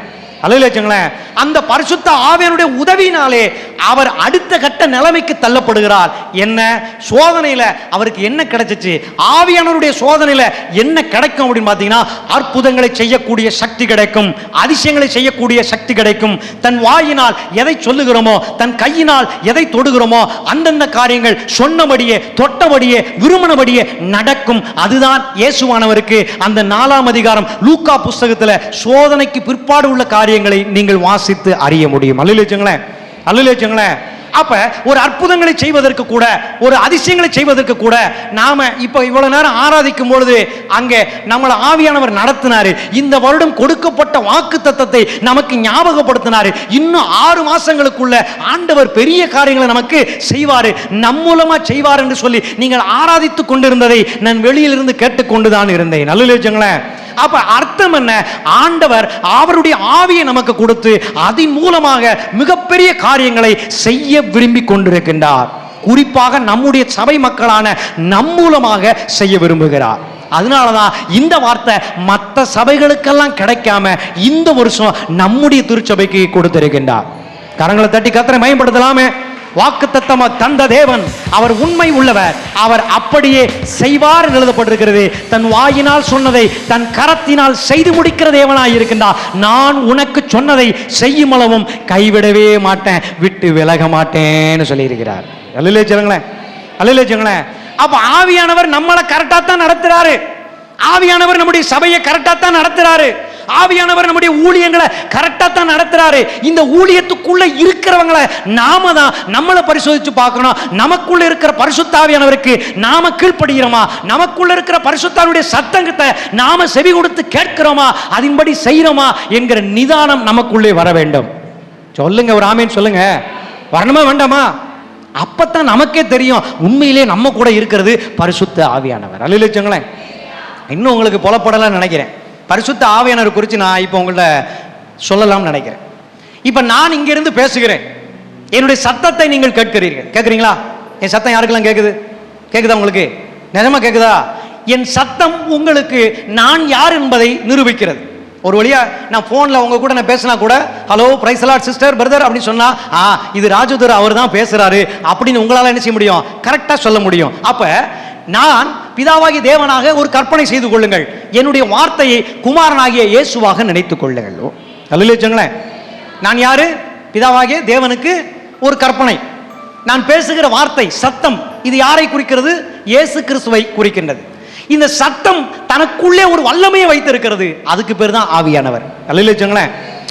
அல்லேலூயா. அந்த பரிசுத்த ஆவியானுடைய உதவியினாலே அவர் அடுத்த கட்ட நிலைமைக்கு தள்ளப்படுகிறார். என்ன சோதனையில அவருக்கு என்ன கிடைச்சிச்சு? ஆவியானவருடைய சோதனையில என்ன கிடைக்கும் அப்படின்னு பார்த்தீங்கன்னா, அற்புதங்களை செய்யக்கூடிய சக்தி கிடைக்கும், அதிசயங்களை செய்யக்கூடிய சக்தி கிடைக்கும். தன் வாயினால் எதை சொல்லுகிறோமோ, தன் கையினால் எதை தொடுகிறோமோ அந்தந்த காரியங்கள் சொன்னபடியே தொட்டபடியே விரும்பினபடியே நடக்கும். அதுதான் இயேசுவானவருக்கு அந்த 4ஆம் அதிகாரம் லூக்கா புஸ்தகத்தில் சோதனைக்கு பிற்பாடு உள்ள காரியங்களை நீங்கள் வாசித்து அறிய முடியும். அல்லேலூயா. அல்லேலூயா. அப்ப ஒரு அற்புதங்களை செய்வதற்கு கூட, ஒரு அதிசயங்களை செய்வதற்கு கூட நாம இப்ப இவ்வளவு நேரம் ஆராதிக்கும் பொழுது அங்கே நம்மள ஆவியானவர் நடத்தினாரு. இந்த வருடம் கொடுக்கப்பட்ட வாக்குத்தத்தத்தை நமக்கு ஞாபகப்படுத்தினாரு. இன்னும் 6 மாசங்களுக்குள்ள ஆண்டவர் பெரிய காரியங்களை நமக்கு செய்வாரு, நம் மூலமா செய்வார் என்று சொல்லி நீங்கள் ஆராதித்துக் கொண்டிருந்ததை நான் வெளியிலிருந்து கேட்டுக்கொண்டுதான் இருந்தேன். அல்லேலூயா. அப்ப அர்த்தம் என்ன? ஆண்டவர் அவருடைய ஆவியை நமக்கு கொடுத்து அதன் மூலமாக மிகப்பெரிய காரியங்களை செய்ய விரும்பி கொண்டிருக்கின்றார். குறிப்பாக நம்முடைய சபை மக்களான நம் மூலமாக செய்ய விரும்புகிறார். அதனாலதான் இந்த வார்த்தை மற்ற சபைகளுக்கெல்லாம் கிடைக்காம இந்த வருஷம் நம்முடைய திருச்சபைக்கு கொடுத்திருக்கின்றார். கரங்களை தட்டி கர்த்தரை மகிமைப்படுத்தலாமே. வாக்குத்தத்தம் தந்த தேவன் அவர் உண்மை உள்ளவர், அவர் அப்படியே செய்வார் எழுதப்பட்டிருக்கிறது. தன் வாயினால் சொன்னதை தன் கரத்தினால் செய்து முடிக்கிற தேவனாய் இருக்கின்றார். நான் உனக்கு சொன்னதை செய்யும் அளவும் கைவிடவே மாட்டேன், விட்டு விட்டு விலக மாட்டேன்னு சொல்லியிருக்கிறார். அல்லேலூயா சொல்லுங்களேன், அல்லேலூயா சொல்லுங்களேன். அப்ப ஆவியானவர் நம்மளை கரெக்டா தான் நடத்துறாரு. ஆவியானவர் நம்முடைய சபையை கரெக்டா தான் நடத்துறாரு. ஆவியானவர் நம்முடைய ஊழியங்களை கரெக்டா தான் நடத்துறாரு. இந்த ஊழியத்துக்குள்ள இருக்கிறவங்களை நாம தான் நம்மளை பரிசோதிச்சு பார்க்கணும். நமக்குள்ள இருக்கிற பரிசுத்த ஆவியானவருக்கு நாம கீழ்ப்படுகிறோமா? நமக்குள்ள இருக்கிற பரிசுத்தாவினுடைய சத்தத்தை நாம செவி கொடுத்து கேட்கிறோமா? அதன்படி செய்யறோமா என்கிற நிதானம் நமக்குள்ளே வர வேண்டும். சொல்லுங்க, ஒரு ஆமேன் சொல்லுங்க. வரணுமா வேண்டாமா? அப்பத்தான் நமக்கே தெரியும் உண்மையிலே நம்ம கூட இருக்கிறது பரிசுத்த ஆவியானவர். அல்லேலூயா. இன்னும் உங்களுக்கு புலப்படலாம் நினைக்கிறேன். பரிசுத்த ஆவியானவர் குறித்து நான் இப்போ உங்கள்ட்ட சொல்லலாம்னு நினைக்கிறேன். இப்போ நான் இங்கிருந்து பேசுகிறேன், என்னுடைய சத்தத்தை நீங்கள் கேட்கிறீர்கள். கேட்குறீங்களா? என் சத்தம் யாருக்கெல்லாம் கேட்குது? கேட்குதா உங்களுக்கு? நிஜமா கேட்குதா? என் சத்தம் உங்களுக்கு நான் யார் என்பதை நிரூபிக்கிறது. ஒரு வழியா நான் போன்ல உங்க கூட நான் பேசினா கூட, hello praise the Lord sister brother அப்படின்னு சொன்னா, இது ராஜதுரை அவர் தான் பேசுறாரு அப்படின்னு உங்களால என்ன செய்ய முடியும்? கரெக்டா சொல்ல முடியும். அப்ப நான் பிதாவாகிய தேவனாக ஒரு கற்பனை செய்து கொள்ளுங்கள், என்னுடைய வார்த்தையை குமாரனாகிய இயேசுவாக நினைத்துக் கொள்ளுங்கள். அல்லேலூயா. நான் யாரு? பிதாவாகிய தேவனுக்கு ஒரு கற்பனை. நான் பேசுகிற வார்த்தை சத்தம், இது யாரை குறிக்கிறது? இயேசு கிறிஸ்துவை குறிக்கின்றது. இந்த சத்தம் தனக்குள்ளே ஒரு வல்லமையை வைத்திருக்கிறது. அதுக்கு பேர் தான் ஆவியானவர். அல்லேலூயா.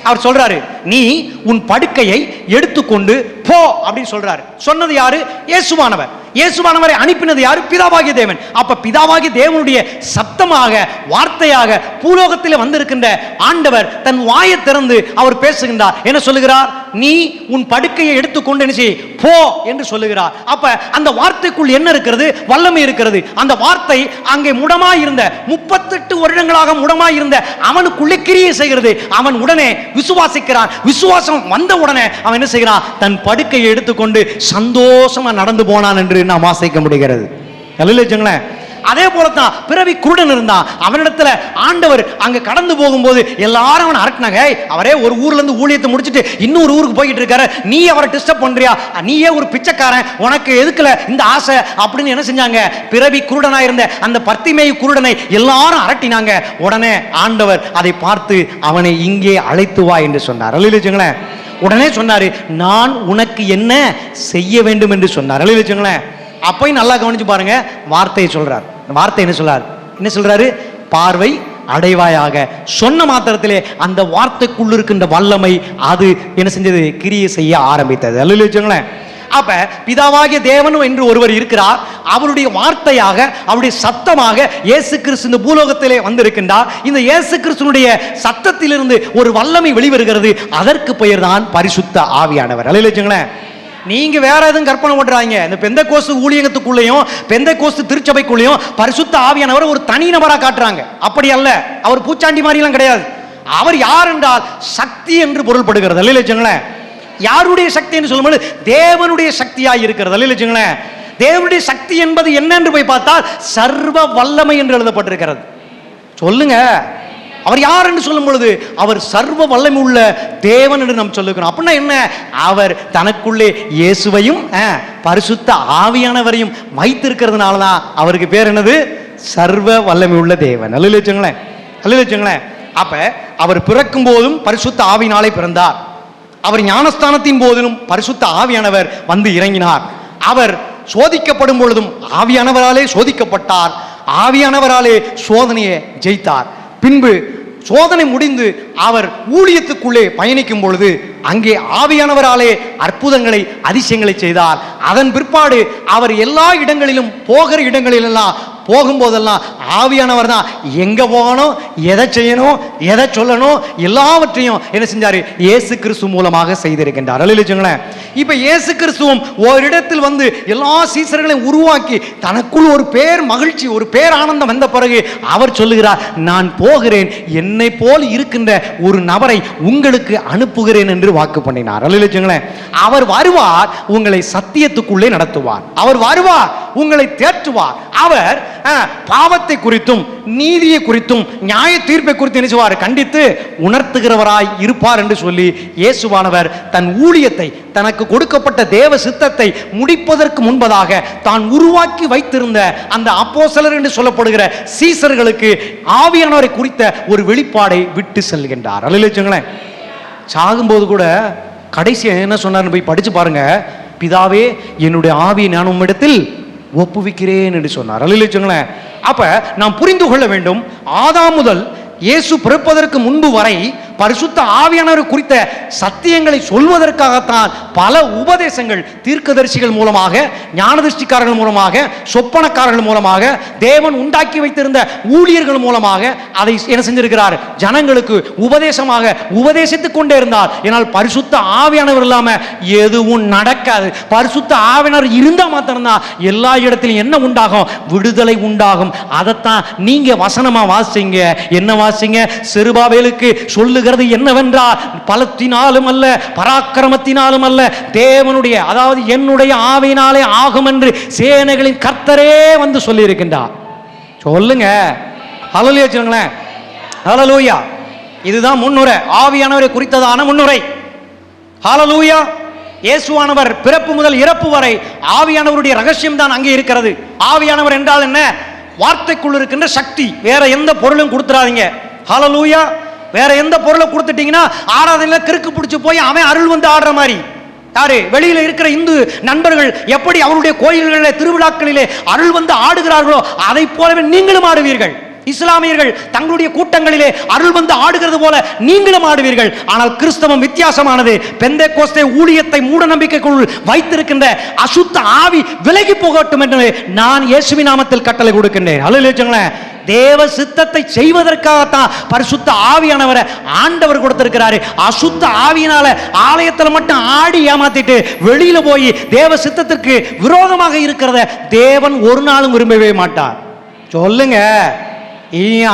அவர் சொல்றாரு, நீ உன் படுக்கையை எடுத்துக்கொண்டு போ அப்படின்னு சொல்றாரு. சொன்னது யாரு? இயேசுவானவர். இயேசுவானவரை அனுப்பினது யாரு? பிதாவாகிய தேவன். அப்ப பிதாவாகிய தேவனுடைய சத்தமாக, வார்த்தையாக பூலோகத்தில் வந்திருக்கின்ற ஆண்டவர் தன் வாயை திறந்து அவர் பேசுகின்றார். என்ன சொல்லுகிறார்? நீ உன் படுக்கையை எடுத்துக்கொண்டு என்ன செய், போ என்று சொல்லுகிறார். அப்ப அந்த வார்த்தைக்குள் என்ன இருக்கிறது? வல்லமை இருக்கிறது. அந்த வார்த்தை அங்கே முடமாயிருந்த 38 வருடங்களாக முடமாயிருந்த அவனுக்குள்ளே கிரியை செய்கிறது. அவன் உடனே விசுவாசிக்கிறான். விசுவாசம் வந்த உடனே அவன் என்ன செய்கிறான்? தன் படுக்கையை எடுத்துக்கொண்டு சந்தோஷமா நடந்து போனான் என்று நாம் வாசிக்க முடிகிறது. அல்லேலூயா. அதே போலதான் பிறவி குருடன் இருந்தான். அவனிடத்துல ஆண்டவர் அங்க கடந்து போகும்போது எல்லாரும் அவனை அரட்டினாங்க. அவரே ஒரு ஊர்ல இருந்து ஊழியத்தை முடிச்சிட்டு இன்னொரு ஊருக்கு போயிட்டு இருக்காரு, நீ அவரை டிஸ்டர்ப் பண்றியா? நீயே ஒரு பிச்சைக்காரன், உனக்கு எதுக்குல இந்த ஆசை அப்படின்னு என்ன செஞ்சாங்க? பிறவி குருடனா இருந்த அந்த பர்த்திமேயு குருடனை எல்லாரும் அரட்டினாங்க. உடனே ஆண்டவர் அதை பார்த்து அவனை இங்கே அழைத்து வா என்று சொன்னார். அல்லேலூயா. உடனே சொன்னாரு, நான் உனக்கு என்ன செய்ய வேண்டும் என்று சொன்னார். அல்லேலூயா. அப்பயும் நல்லா கவனிச்சு பாருங்க, வார்த்தையை சொல்றார். வார்த்தை என்ன சொல்றார்? என்ன சொல்றாரு? பார்வை அடைவாயாக. சொன்ன மாத்திரத்திலே அந்த வார்த்தைக்குள் இருக்கின்ற வல்லமை அது என்ன செஞ்சது? கிரியை செய்ய ஆரம்பித்தது. அல்லேலூயா. அப்ப பிதாவாகிய தேவன் என்று ஒருவர் இருக்கிறார். அவருடைய வார்த்தையாக, அவருடைய சத்தமாக இயேசு கிறிஸ்து இந்த பூலோகத்திலே வந்திருக்கின்றார். இந்த இயேசு கிறிஸ்துனுடைய சத்தத்திலிருந்து ஒரு வல்லமை வெளிவருகிறது. அதற்கு பெயர் தான் பரிசுத்த ஆவியானவர். அல்லேலூயா. நீங்க வேற எதுவும் கற்பனை பண்றாங்க. இந்த பெந்தெகோஸ்து ஊழியத்துக்குள்ளேயும் பெந்தெகோஸ்து திருச்சபைக்குள்ளேயும் பரிசுத்த ஆவியானவர் ஒரு தனி நபரா காட்டுறாங்க. அப்படி அல்ல. அவர் பூச்சாண்டி மாதிரி எல்லாம் கிடையாது. அவர் யார் என்றால் சக்தி என்று பொருள்படுகிறது. அல்லேலூயா. யாருடைய சக்தி என்று சொல்லும்போது தேவனுடைய சக்தியாய் இருக்கிறது. அல்லேலூயா. தேவனுடைய சக்தி என்பது என்ன என்று போய் பார்த்தால் சர்வ வல்லமை என்று எழுதப்பட்டிருக்கிறது. சொல்லுங்க, அவர் யார் என்று சொல்லும் பொழுது அவர் சர்வ வல்லமை உள்ள தேவன் என்று நாம் சொல்லுகிறோம். அப்படின்னா என்ன? அவர் தனக்குள்ளே இயேசுவையும் பரிசுத்த ஆவியானவரையும் வைத்திருக்கிறதுனால தான் அவருக்கு பேர் என்னது? சர்வ வல்லமை உள்ள தேவன். அல்லேலூயா. அல்லேலூயா. அப்ப அவர் பிறக்கும் போதும் பரிசுத்த ஆவியினாலே பிறந்தார். அவர் ஞானஸ்தானத்தின் போதிலும் பரிசுத்த ஆவியானவர் வந்து இறங்கினார். அவர் சோதிக்கப்படும் பொழுதும் ஆவியானவராலே சோதிக்கப்பட்டார். ஆவியானவராலே சோதனையை ஜெயித்தார். பின்பு சோதனை முடிந்து அவர் ஊழியத்துக்குள்ளே பயணிக்கும் பொழுது அங்கே ஆவியானவராலே அற்புதங்களை அதிசயங்களை செய்தார். அதன் பிற்பாடு அவர் எல்லா இடங்களிலும் போகிற இடங்களிலெல்லாம் போகும்போதெல்லாம் ஆவியானவர் தான் எங்க போகணும், எதை செய்யணும், எதை சொல்லணும் எல்லாவற்றையும் என்ன செஞ்சாரு? இயேசு கிறிஸ்து மூலமாக செய்திருக்கின்றார். அல்லேலூயா. இப்ப இயேசு கிறிஸ்துவும் ஓரிடத்தில் வந்து எல்லா சீசர்களையும் உருவாக்கி தனக்குள் ஒரு பேர் மகிழ்ச்சி, ஒரு பேர் ஆனந்தம் வந்த பிறகு அவர் சொல்லுகிறார், நான் போகிறேன், என்னை போல் இருக்கின்ற ஒரு நபரை உங்களுக்கு அனுப்புகிறேன் என்று வாக்கு பண்ணினார். அல்லேலூயா. அவர் வருவார், உங்களை சத்தியத்துக்குள்ளே நடத்துவார். அவர் வருவார், உங்களை தேற்றுவார். அவர் பாவத்தை குறித்தும் நீதியை குறித்தும் நியாய தீர்ப்பை குறித்து நினைச்சுவார், கண்டித்து உணர்த்துகிறவராய் இருப்பார் என்று சொல்லி இயேசுவானவர் தன் ஊழியத்தை, தனக்கு கொடுக்கப்பட்ட தேவ சித்தத்தை முடிப்பதற்கு முன்பதாக தான் உருவாக்கி வைத்திருந்த அந்த அப்போஸ்தலர் என்று சொல்லப்படுகிற சீசர்களுக்கு ஆவியானவரை குறித்த ஒரு வெளிப்பாடை விட்டு செல்கின்றார். அல்லேலூயா. சாகும்போது கூட கடைசியா என்ன சொன்னார்னு போய் படிச்சு பாருங்க. பிதாவே, என்னுடைய ஆவியை நான் உம்மிடத்தில் ஒப்புவிக்கிறேன் என்று சொன்னார். அல்லேலூயா. அப்ப நாம் புரிந்து கொள்ள வேண்டும், ஆதாம் முதல் இயேசு பிறப்பதற்கு முன்பு வரை பரிசுத்த ஆவியானவர் குறித்த சத்தியங்களை சொல்வதற்காகத்தான் பல உபதேசங்கள் தீர்க்கதரிசிகள் மூலமாக, ஞானதிஷ்டிக்காரர்கள் மூலமாக, சொப்பனக்காரர்கள் மூலமாக, தேவன் உண்டாக்கி வைத்திருந்த ஊழியர்கள் மூலமாக அதை என்ன செஞ்சிருக்கிறார், ஜனங்களுக்கு உபதேசமாக உபதேசித்துக் கொண்டே இருந்தார். ஏனால் பரிசுத்த ஆவியானவர் இல்லாம எதுவும் நடக்காது. பரிசுத்த ஆவியானவர் இருந்தா மாத்திரம்தான் எல்லா இடத்திலும் என்ன உண்டாகும், விடுதலை உண்டாகும். அதைத்தான் நீங்க வசனமா வாசிங்க. என்ன வாசிங்க? செருபாபேலுக்கு சொல்லுகிறது என்னவென்றால், பலத்தினாலும் அல்ல, பராக்கிரமத்தினாலும் அல்ல, தேவனுடைய, அதாவது என்னுடைய ஆவியினாலே ஆகும் என்று சேனைகளின் கர்த்தரே வந்து சொல்லி இருக்கின்றார். சொல்லுங்க. ஹல்லேலூயா சொல்லுங்களேன். ஹல்லேலூயா. இதுதான் முன்னுரை, ஆவியானவரை குறித்ததான முன்னுரை. ஹல்லேலூயா. இயேசுவானவர் பிறப்பு முதல் இறப்பு வரை ஆவியானவருடைய ரகசியம் தான் அங்கே இருக்கிறது. ஆவியானவர் என்றால் என்ன? வார்த்தைக்குள் இருக்கின்ற சக்தி. வேற எந்த பொருளும் கொடுத்துறாதீங்க. ஹல்லேலூயா. வேற எந்த பொருளை கொடுத்துட்டீங்கன்னா ஆராதனையில கிறுக்கு பிடிச்சு போய் அவன் அருள் வந்து ஆடுற மாதிரி. யாரு? வெளியில இருக்கிற இந்து நண்பர்கள் எப்படி அவருடைய கோயில்களிலே திருவிழாக்களிலே அருள் வந்து ஆடுகிறார்களோ அதை போலவே நீங்களும் ஆடுவீர்கள். இஸ்லாமியர்கள் தங்களுடைய கூட்டங்களிலே அருள் வந்து ஆடுகிறது போல நீங்களும் ஆடுவீர்கள். ஆனால் கிறிஸ்தவம் வித்தியாசமானது. பெந்தேகோஸ்தே ஊழியத்தை மூட நம்பிக்கைக்குள் வைத்திருக்கின்ற அசுத்த ஆவி விலகி போகட்டும் என்று நான் இயேசுவின் நாமத்தில் கட்டளை கொடுக்கின்றேன். அல்லேலூயா. தேவ சித்தத்தை செய்வதற்காகத்தான் பரிசுத்த ஆவியானவரை ஆண்டவர் கொடுத்திருக்கிறாரு. அசுத்த ஆவியினால ஆலயத்தில் மட்டும் ஆடி ஏமாத்திட்டு வெளியில போய் தேவ சித்தத்திற்கு விரோதமாக இருக்கிறத தேவன் ஒரு நாளும் விரும்பவே மாட்டார். சொல்லுங்க.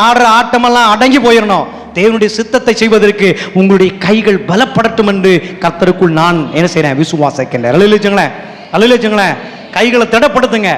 ஆடுற ஆட்டமெல்லாம் அடங்கி போயிடணும். தேவனுடைய சித்தத்தை செய்வதற்கு உங்களுடைய கைகள் பலப்படட்டும் என்று கர்த்தருக்குள் நான் என்ன செய்றேன்? விசுவாசிக்கின்றேன். அல்லேலூயா. அல்லேலூயா. கைகளை திடப்படுத்துங்க.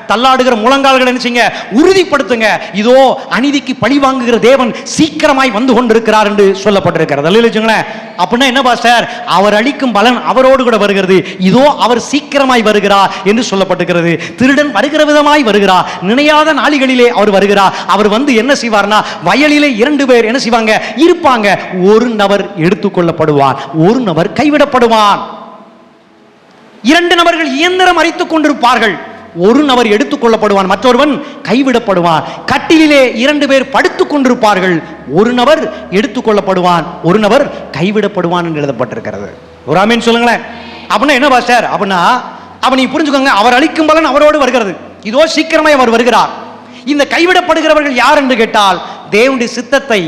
தள்ளாடுகிற முழங்கால்களை என்ன செய்யுங்க? உறுதிப்படுத்துங்க. இதோ அநீதிக்கு பழி வாங்குகிற தேவன் சீக்கிரமாய் வந்து கொண்டிருக்கிறார் என்று சொல்லப்பட்டிருக்கிறது. அல்லேலூயா. அப்படின்னா என்ன பாஸ்டர்? அவர் அளிக்கும் பலன் அவரோடு கூட வருகிறது. இதோ அவர் சீக்கிரமாய் வருகிறார் என்று சொல்லப்பட்டிருக்கிறது. திருடன் வருகிற விதமாய் வருகிறார். நினையாத நாளிகளிலே அவர் வருகிறார். அவர் வந்து என்ன செய்வார்னா, வயலிலே 2 பேர் என்ன செய்வாங்க? இருப்பாங்க. ஒரு நபர் எடுத்துக்கொள்ளப்படுவார், ஒரு நபர் கைவிடப்படுவான். 2 நபர்கள் இயந்திரம் அரைத்துக் கொண்டிருப்பார்கள். ஒரு நபர் எடுத்துக் கொள்ளப்படுவான், மற்றொருவன் கைவிடப்படுவான். கட்டிலே 2 பேர் படுத்துக் கொண்டிருப்பார்கள். ஒரு நபர் எடுத்துக் கொள்ளப்படுவான், ஒரு நபர் கைவிடப்படுவான் என்று எழுதப்பட்டிருக்கிறது. ஒரு ஆமீன் சொல்லுங்களேன். அப்படின்னா என்ன பாஸ்டர்? அப்படின்னா அப்ப நீ புரிஞ்சுக்கோங்க, அவர் அளிக்கும் பலன் அவரோடு வருகிறது. இதோ சீக்கிரமாய் அவர் வருகிறார். இந்த கைவிடப்படுகிறவர்கள் யார் என்று கேட்டால், தேவனுடைய சித்தத்தை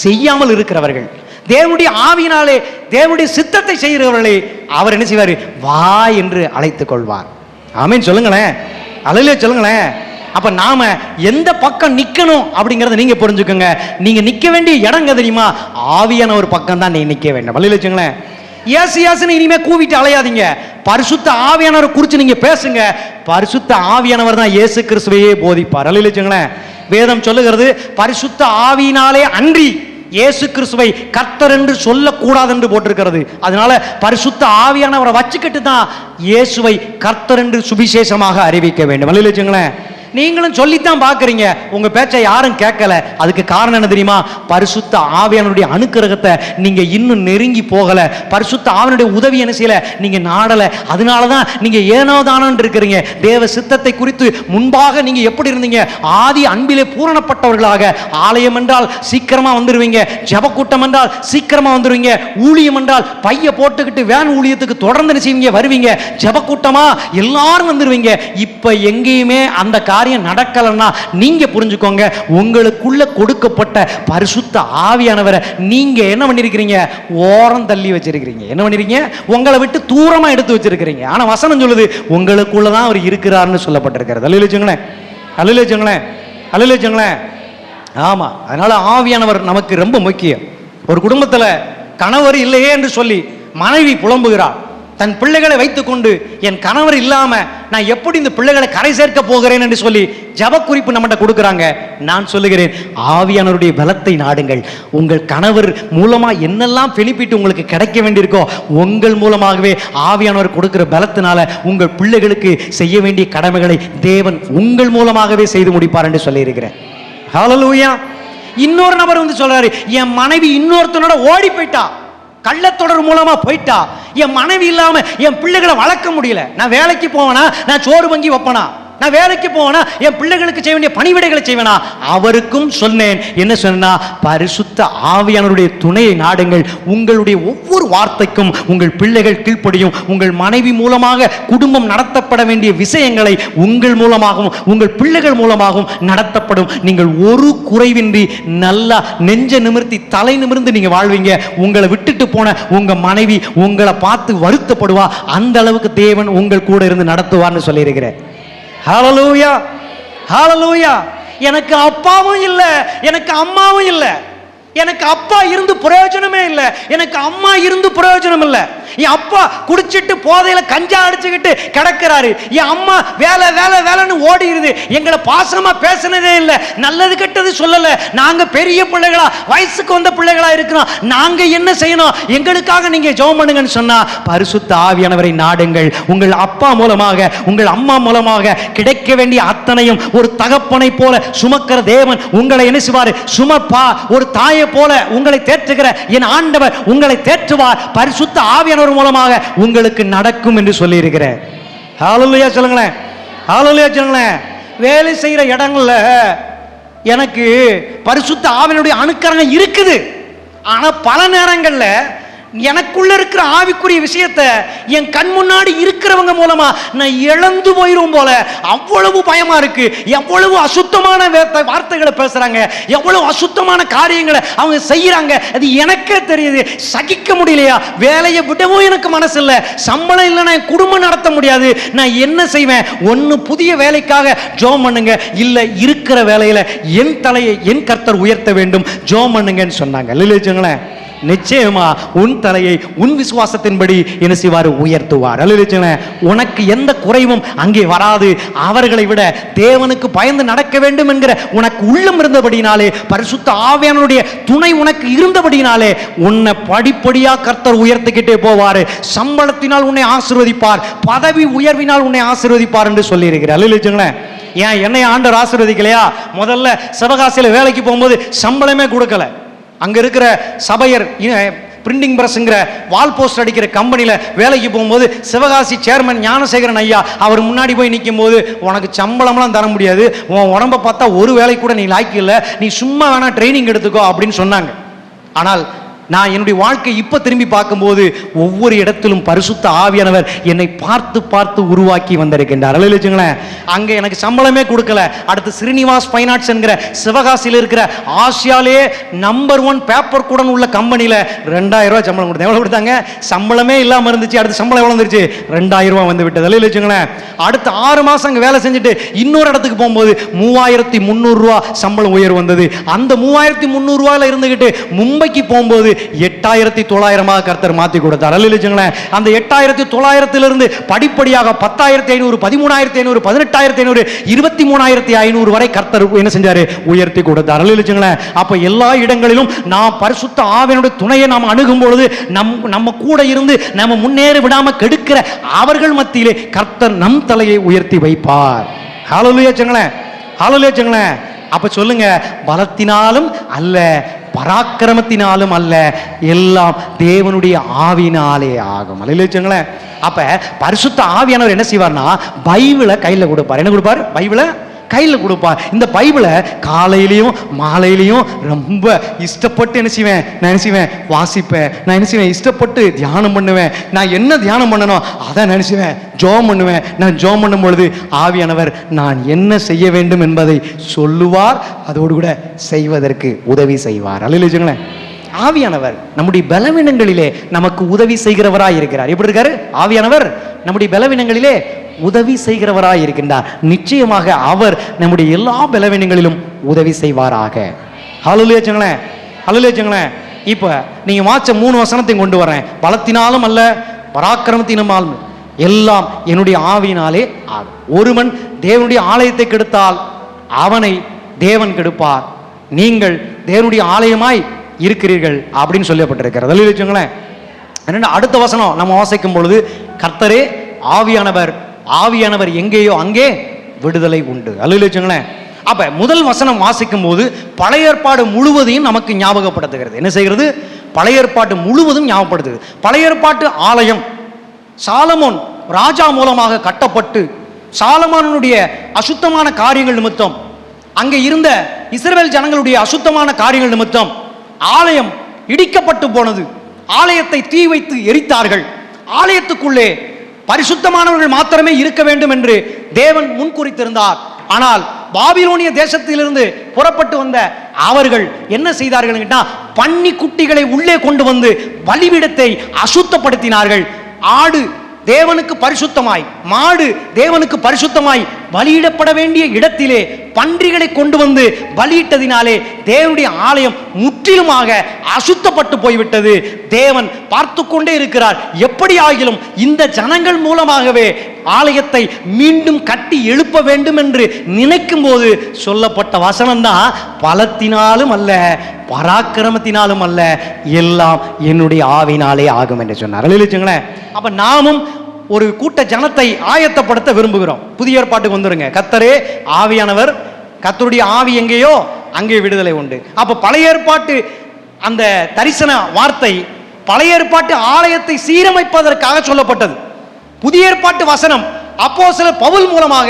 செய்யாமல் இருக்கிறவர்கள். தேவனுடைய ஆவியினாலே தேவனுடைய சித்தத்தை செய்கிறவர்களே அவர் என்ன செய்வார்? வா என்று அழைத்துக் கொள்வார். ஆமீன் சொல்லுங்களேன். அல்லேலூயா சொல்லுங்களேன். அப்ப நாம எந்த பக்கம் நிக்கணும் அப்படிங்கறத நீங்க புரிஞ்சுக்கோங்க. நீங்க நிக்க வேண்டிய இடம் தெரியுமா? ஆவியான ஒரு பக்கம் தான் நீங்க நிக்க வேண்டும். அல்லேலூயா சொல்லுங்களேன். ஏசியாசுன்னு இனிமே கூவிட்டு அலையாதீங்க. பரிசுத்த ஆவியானவர் குறித்து நீங்க பேசுங்க. பரிசுத்த ஆவியானவர் தான் இயேசு கிறிஸ்துவையே போதிப்பார். அல்லேலூயா சொல்லுங்களேன். வேதம் சொல்லுகிறது, பரிசுத்த ஆவியினாலே அன்றி இயேசு கிறிஸ்துவை கர்த்தர் என்று சொல்லக்கூடாது என்று போட்டிருக்கிறது. அதனால பரிசுத்த ஆவியானவரை வச்சுக்கிட்டு தான் இயேசுவை கர்த்தர் என்று சுவிசேஷமாக அறிவிக்க வேண்டும். அல்லேலூயா. நீங்களும் சொல்லித்தான் பார்க்குறீங்க, உங்க பேச்சை யாரும் கேட்கல. அதுக்கு காரணம் என்ன தெரியுமா? பரிசுத்த ஆவியானுடைய அனுக்கிரகத்தை நீங்க இன்னும் நெருங்கி போகல. பரிசுத்த ஆவியானுடைய உதவி என்ன செய்யல, நீங்க நாடல. அதனாலதான் நீங்க ஏனோதானு இருக்கிறீங்க. தேவ சித்தத்தை குறித்து முன்பாக நீங்க எப்படி இருந்தீங்க? ஆதி அன்பிலே பூரணப்பட்டவர்களாக. ஆலயம் என்றால் சீக்கிரமா வந்துருவீங்க, ஜெப கூட்டம் என்றால் சீக்கிரமா வந்துருவீங்க, ஊழியம் என்றால் பைய போட்டுக்கிட்டு வேன் ஊழியத்துக்கு தொடர்ந்து செய்வீங்க, வருவீங்க, ஜெப கூட்டமா எல்லாரும் வந்துருவீங்க. இப்ப எங்கேயுமே அந்த காரியம் நடக்கலன்னா நீங்க புரிஞ்சுக்கோங்க, உங்களுக்குள்ள கொடுக்கப்பட்ட பரிசுத்த ஆவியானவரை நீங்க என்ன பண்ணிருக்கீங்க? ஓரம் தள்ளி வச்சிருக்கீங்க. என்ன பண்ணிருக்கீங்க? உங்களை விட்டு தூரமா எடுத்து வச்சிருக்கீங்க. ஆனா வசனம் சொல்லுது, உங்களுக்குள்ளதான் அவர் இருக்கிறார்னு சொல்லப்பட்டிருக்கிறது. அல்லேலூயா. அல்லேலூயா. அல்லேலூயா. ஆமா. அதனால ஆவியானவர் நமக்கு ரொம்ப முக்கியம். ஒரு குடும்பத்துல கணவர் இல்லையே என்று சொல்லி மனைவி புலம்புகிறார். தன் பிள்ளைகளை வைத்துக்கொண்டு என் கணவர் இல்லாம நான் எப்படி இந்த பிள்ளைகளை கரை சேர்க்க போகிறேன் என்று சொல்லி ஜப குறிப்பு நம்மகிட்ட கொடுக்குறாங்க. நான் சொல்லுகிறேன், ஆவியானவருடைய பலத்தை நாடுங்கள். உங்கள் கணவர் மூலமா என்னெல்லாம் பெனிஃபிட் உங்களுக்கு கிடைக்க வேண்டியிருக்கோ உங்கள் மூலமாகவே ஆவியானவர் கொடுக்கிற பலத்தினால உங்கள் பிள்ளைகளுக்கு செய்ய வேண்டிய கடமைகளை தேவன் உங்கள் மூலமாகவே செய்து முடிப்பார் என்று சொல்லி இருக்கிறேன். ஹல்லேலூயா. இன்னொரு நபர் வந்து சொல்றாரு, என் மனைவி இன்னொருத்தனோட ஓடி போயிட்டா, கள்ளத்தொடர் மூலமா போயிட்டா என் மனைவி இல்லாம என் பிள்ளைகளை வளர்க்க முடியல. நான் வேலைக்கு போவேனா, நான் சோறு வங்கி வைப்பனா, நான் வேலைக்கு போவேனா, என் பிள்ளைகளுக்கு செய்ய வேண்டிய பணிவிடைகளை செய்வேனா? அவருக்கும் சொன்னேன், என்ன சொன்னா, பரிசுத்த ஆவியானவருடைய துணையை நாடுங்கள். உங்களுடைய ஒவ்வொரு வார்த்தைக்கும் உங்கள் பிள்ளைகள் கீழ்ப்படியும். உங்கள் மனைவி மூலமாக குடும்பம் நடத்தப்பட வேண்டிய விஷயங்களை உங்கள் மூலமாகவும் உங்கள் பிள்ளைகள் மூலமாகவும் நடத்தப்படும். நீங்கள் ஒரு குறைவின்றி நல்லா நெஞ்ச நிமிர்த்தி தலை நிமிர்ந்து நீங்க வாழ்வீங்க. உங்களை விட்டுட்டு போன உங்க மனைவி உங்களை பார்த்து வருத்தப்படுவா. அந்த அளவுக்கு தேவன் உங்கள் கூட இருந்து நடத்துவார்னு சொல்லியிருக்கிறேன். ஹல்லேலூயா, ஹல்லேலூயா. எனக்கு அப்பாவும் இல்லை, எனக்கு அம்மாவும் இல்லை. எனக்கு அப்பா இருந்து பிரயோஜனமே இல்லை, எனக்கு அம்மா இருந்து பிரயோஜனம் இல்லை. என் அப்பா குடிச்சிட்டு போதையில கஞ்சா அடிச்சுக்கிட்டு கிடக்கிறாரு, என் அம்மா வேலை வேலை வேலைன்னு ஓடிடுது. எங்களை பாசமா பேசினதே இல்லை, நல்லது கெட்டது சொல்லல. நாங்க பெரிய பிள்ளைகளா, வயசுக்கு வந்த பிள்ளைகளா இருக்கிறோம். நாங்க என்ன செய்யணும்? எங்களுக்காக நீங்க ஜெபம் பண்ணுங்கன்னு சொன்னா, பரிசுத்த ஆவியானவரை நாடுங்கள். உங்கள் அப்பா மூலமாக உங்கள் அம்மா மூலமாக கிடைக்க வேண்டிய அத்தனையும் ஒரு தகப்பனை போல சுமக்கிற தேவன் உங்களை என்ன செய்வார்? சுமப்பா. ஒரு தாயை போல உங்களை தேற்றுகிற என் ஆண்டவர் உங்களை தேற்றுவார். பரிசுத்த ஆவியானவர் மூலமாக உங்களுக்கு நடக்கும் என்று சொல்லி இருக்கிறேன். ஹல்லேலூயா சொல்லுங்களேன், ஹல்லேலூயா சொல்லுங்களேன். வேலை செய்யற இடங்கள்ல எனக்கு பரிசுத்த ஆவியானுடைய அணுக்கரணம் இருக்குது. ஆனா பல நேரங்கள்ல எனக்குள்ள இருக்கிற ஆவிக்குரிய விஷயத்தை என் கண் முன்னாடி இருக்கிறவங்க மூலமா நான் இழந்து போயிரும் போல அவ்வளவு பயமா இருக்கு. எவ்வளவு அசுத்தமான வார்த்தைகளை பேசுறாங்க, எவ்வளவு அசுத்தமான காரியங்களை அவங்க செய்யறாங்க, அது எனக்கே தெரியுது. சகிக்க முடியலையா? வேலையை விடவும் எனக்கு மனசு இல்லை, சம்பளம் இல்லை, நான் குடும்பம் நடத்த முடியாது. நான் என்ன செய்வேன்? ஒன்னு புதிய வேலைக்காக ஜெபம் பண்ணுங்க, இல்ல இருக்கிற வேலையில என் தலையை என் கர்த்தர் உயர்த்த வேண்டும், ஜெபம் பண்ணுங்கன்னு சொன்னாங்க. இல்லைங்களேன், நிச்சயமா உன் தலையை உன் விசுவாசத்தின்படி என்ன செய்வார்? உயர்த்துவார். அல்லேலூயா. உனக்கு எந்த குறைவும் அங்கே வராது. அவர்களை விட தேவனுக்கு பயந்து நடக்க வேண்டும் என்கிற உனக்கு உள்ளம் இருந்தபடினாலே, பரிசுத்த ஆவியானவருடைய துணை உனக்கு இருந்தபடினாலே உன்னை படிப்படியா கர்த்தர் உயர்த்திக்கிட்டே போவார். சம்பளத்தினால் உன்னை ஆசீர்வதிப்பார், பதவி உயர்வினால் உன்னை ஆசீர்வதிப்பார் என்று சொல்லி இருக்கிறார். அல்லேலூயா. ஏன் என்னை ஆண்டவர் ஆசீர்வதிக்கலையா? முதல்ல சிவகாசியில வேலைக்கு போகும்போது சம்பளமே கொடுக்கல. அங்க இருக்கிற சபையர் பிரிண்டிங் பிரஸ்ங்கிற வால் போஸ்ட் அடிக்கிற கம்பெனியில் வேலைக்கு போகும்போது சிவகாசி சேர்மன் ஞானசேகரன் ஐயா அவர் முன்னாடி போய் நிற்கும் போது, உனக்கு சம்பளம்லாம் தர முடியாது, உன் உடம்பை பார்த்தா ஒரு வேலை கூட நீ லாய்க்கு இல்லை, நீ சும்மா வேணா ட்ரைனிங் எடுத்துக்கோ அப்படின்னு சொன்னாங்க. ஆனால் நான் என்னுடைய வாழ்க்கை இப்ப திரும்பி பார்க்கும்போது ஒவ்வொரு இடத்திலும் பரிசுத்த ஆவியானவர் என்னை பார்த்து பார்த்து உருவாக்கி வந்திருக்கின்றார். அல்லேலூயா. அங்க எனக்கு சம்பளமே கொடுக்கல. அடுத்து ஸ்ரீனிவாஸ் ஃபைனான்ஸ் என்கிற சிவகாசியில் இருக்கிற ஆசியாலே நம்பர் 1 பேப்பர் கூட உள்ள கம்பெனியில 2000 ரூபாய் சம்பளம் கொடுத்தேன். எவ்வளவு கொடுத்தாங்க? சம்பளமே இல்லாம இருந்துச்சு. அடுத்து சம்பளம் எவ்வளவு வந்துருச்சு? 2000 ரூபாய் வந்து விட்டது. அல்லேலூயா. அடுத்து 6 மாசம் அங்க வேலை செஞ்சுட்டு இன்னொரு இடத்துக்கு போகும்போது 3300 ரூபாய் சம்பளம் உயர்வு வந்தது. அந்த 3300 ரூபாயில இருந்துகிட்டு மும்பைக்கு போகும்போது 8900 கர்த்தர் மாத்தி கொடுத்தார். அல்லேலூயா. அந்த 8900 படிப்படியாக 10500, 13500, 18500, 23500 வரை கர்த்தர் என்ன செஞ்சாரு? உயர்த்தி கொடுத்தார். அல்லேலூயா. அப்ப எல்லா இடங்களிலும் நாம் பரிசுத்த ஆவியானுடைய துணையை நாம் அணுகும் பொழுது நம்ம கூட இருந்து நம்ம முன்னேற விடாம கெடுக்கிற அவர்கள் மத்தியிலே கர்த்தர் நம் தலையை உயர்த்தி வைப்பார். ஹல்லேலூயா. ஹல்லேலூயா. அப்ப சொல்லுங்க, பலத்தினாலும் அல்ல, பராக்கிரமத்தினாலும் அல்ல, எல்லாம் தேவனுடைய ஆவியினாலே ஆகும். அல்லேலூயா. அப்ப பரிசுத்த ஆவியானவர் என்ன செய்வார்னா, பைபிளை கையில கொடுப்பார். என்ன கொடுப்பார்? பைபிளை கையில் கொடுப்பார். இந்த பைபிளை காலையிலையும் மாலையிலையும் ரொம்ப இஷ்டப்பட்டு என்ன செய்வேன்? நான் என்ன செய்வேன்? வாசிப்பேன். நான் என்ன செய்வேன்? இஷ்டப்பட்டு தியானம் பண்ணுவேன். நான் என்ன தியானம் பண்ணணும் அதை நினைச்சுவேன், ஜெபம் பண்ணுவேன். நான் ஜெபம் பண்ணும் பொழுது ஆவியானவர் நான் என்ன செய்ய வேண்டும் என்பதை சொல்லுவார், அதோடு கூட செய்வதற்கு உதவி செய்வார். அல்லேலூயா. ஆவியானவர் நம்முடைய பலவீனங்களிலே நமக்கு உதவி செய்கிறவராய் இருக்கிறார். எப்படி இருக்காரு? ஆவியானவர் நம்முடைய பலவீனங்களிலே உதவி செய்கிறவராய் இருக்கின்றார். நிச்சயமாக அவர் நம்முடைய எல்லா பலவீனங்களிலும் உதவி செய்வாராக. ஹல்லேலூயா. ஹல்லேலூயா. இப்ப நீங்க வாச்ச 3 வசனத்தையும் கொண்டு வரேன். பலத்தினாலும் அல்ல, பராக்கிரமத்தினாலும் எல்லாம் என்னுடைய ஆவியினாலே ஆகும். ஒருவன் தேவனுடைய ஆலயத்தை கெடுத்தால் அவனை தேவன் கெடுப்பார். நீங்கள் தேவனுடைய ஆலயமாய் இருக்கிறீர்கள் அப்படின்னு சொல்லப்பட்டிருக்கிறது. அல்லேலூயா. அடுத்த வசனம் நம்ம வாசிக்கும் பொழுது, கர்த்தரே ஆவியானவர், ஆவியானவர் எங்கேயோ அங்கே விடுதலை உண்டு. அல்லேலூயா. அப்ப முதல் வசனம் வாசிக்கும் போது பழைய ஏற்பாடு முழுவதையும் நமக்கு ஞாபகப்படுத்துகிறது. என்ன செய்கிறது? பழைய ஏற்பாட்டு முழுவதும் ஞாபகப்படுத்துது. பழைய ஏற்பாட்டு ஆலயம் சாலமோன் ராஜா மூலமாக கட்டப்பட்டு சாலமோனுடைய அசுத்தமான காரியங்கள் நிமித்தம், அங்கே இருந்த இஸ்ரவேல் ஜனங்களுடைய அசுத்தமான காரியங்கள் நிமித்தம் ஆலயம் இடிக்கப்பட்டு போனது. ஆலயத்தை தீ வைத்து எரித்தார்கள். ஆலயத்துக்குள்ளே பரிசுத்தமானவர்கள் மாத்திரமே இருக்க வேண்டும் என்று தேவன் முன்குறித்திருந்தார். ஆனால் பாபிலோனிய தேசத்திலிருந்து புறப்பட்டு வந்த அவர்கள் என்ன செய்தார்கள் கேட்டா, பன்னி குட்டிகளை உள்ளே கொண்டு வந்து பலிபீடத்தை அசுத்தப்படுத்தினார்கள். ஆடு தேவனுக்கு பரிசுத்தமாய், மாடு தேவனுக்கு பரிசுத்தமாய் பலியிடப்பட வேண்டிய இடத்திலே பன்றிகளை கொண்டு வந்து பலியிட்டதினாலே தேவனுடைய ஆலயம் முற்றிலுமாக அசுத்தப்பட்டு போய்விட்டது. தேவன் பார்த்து கொண்டே இருக்கிறார். எப்படி ஆகிலும் இந்த ஜனங்கள் மூலமாகவே ஆலயத்தை மீண்டும் கட்டி எழுப்ப வேண்டும் என்று நினைக்கும் போது சொல்லப்பட்ட வசனம் தான், பலத்தினாலும் அல்ல பராக்கிரமத்தினாலும் அல்ல, எல்லாம் என்னுடைய ஆவினாலே ஆகும் என்று சொன்னார். இல்லைங்களேன்? அப்ப நாமும் ஒரு கூட்ட ஜனத்தை ஆயத்தப்படுத்த விரும்புகிறோம். புதிய ஏற்பாட்டுக்கு வந்துருங்க. கர்த்தரே ஆவியானவர், கர்த்தருடைய ஆவி எங்கேயோ அங்கே விடுதலை உண்டு. அப்ப பழைய ஏற்பாட்டு அந்த தரிசன வார்த்தை பழைய ஏற்பாட்டு ஆலயத்தை சீரமைப்பதற்காக சொல்லப்பட்டது. புதிய ஏற்பாட்டு வசனம் அப்போஸ்தலர் பவுல் மூலமாக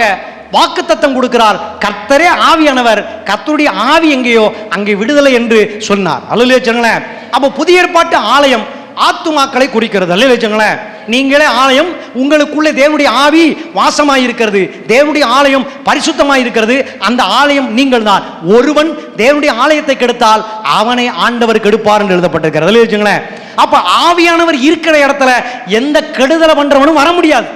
வாக்குத்தத்தம் கொடுக்கிறார். கர்த்தரே ஆவியானவர், கர்த்தருடைய ஆவி எங்கேயோ அங்கே விடுதலை என்று சொன்னார். அல்லேலூயா. அப்ப புதிய ஏற்பாட்டு ஆலயம் ஆத்துமாக்களை குறிக்கிறது. அல்லேலூயா. நீங்களே ஆலயம், உங்களுக்குள்ளே தேவனுடைய ஆவி வாசமாயிருக்கிறது, தேவனுடைய ஆலயம் பரிசுத்தமாயிருக்கிறது. அந்த ஆலயம் நீங்கள் தான். ஒருவன் தேவனுடைய ஆலயத்தை கெடுத்தால் அவனை ஆண்டவர் கெடுப்பார் என்று எழுதப்பட்டிருக்கிறது. அல்லேலூயா. அப்ப ஆவியானவர் இருக்கிற இடத்துல எந்த கெடுதலை பண்றவனும் வர முடியாது.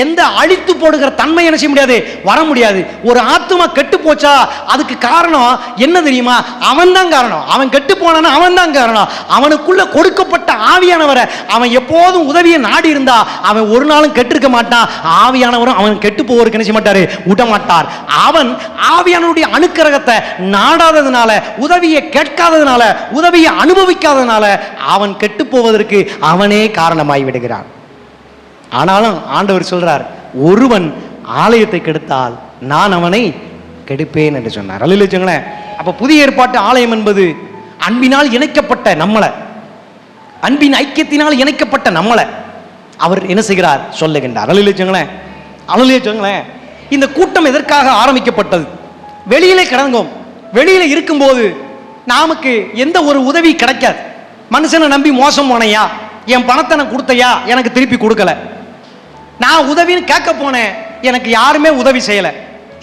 எந்த அழித்து போடுகிற தன்மை என்ன செய்ய முடியாது, வர முடியாது. ஒரு ஆத்துமா கெட்டு போச்சா அதுக்கு காரணம் என்ன தெரியுமா? அவன் தான் காரணம். அவன் கெட்டு போனானா அவன் தான் காரணம். அவனுக்குள்ள கொடுக்கப்பட்ட ஆவியானவரை அவன் எப்போதும் உதவியை நாடி இருந்தா அவன் ஒரு நாளும் கெட்டிருக்க மாட்டான். ஆவியானவரும் அவன் கெட்டு போவதற்கு என்ன செய்ய மாட்டாரு, விட மாட்டார். அவன் ஆவியானவருடைய அனுக்கிரகத்தை நாடாததுனால, உதவியை கேட்காததுனால, உதவியை அனுபவிக்காததுனால அவன் கெட்டு போவதற்கு அவனே காரணமாய் விடுகிறான். ஆனாலும் ஆண்டவர் சொல்றார், ஒருவன் ஆலயத்தை கெடுத்தால் நான் அவனை கெடுப்பேன் என்று சொன்னார். அல்லேலூயா. அப்ப புதிய ஏற்பாட்டு ஆலயம் என்பது அன்பினால் இணைக்கப்பட்ட நம்மளை, அன்பின் ஐக்கியத்தினால் இணைக்கப்பட்ட நம்மளை அவர் என்ன செய்கிறார் சொல்லுகின்றார். அல்லேலூயா. இந்த கூட்டம் எதற்காக ஆரம்பிக்கப்பட்டது? வெளியிலே கிடந்தோம். வெளியில இருக்கும்போது நமக்கு எந்த ஒரு உதவி கிடைக்காது. மனுஷனை நம்பி மோசம் போனையா, என் பணத்தை நான் கொடுத்தையா, எனக்கு திருப்பி கொடுக்கல. நான் உதவின்னு கேட்க போனேன், எனக்கு யாருமே உதவி செய்யல.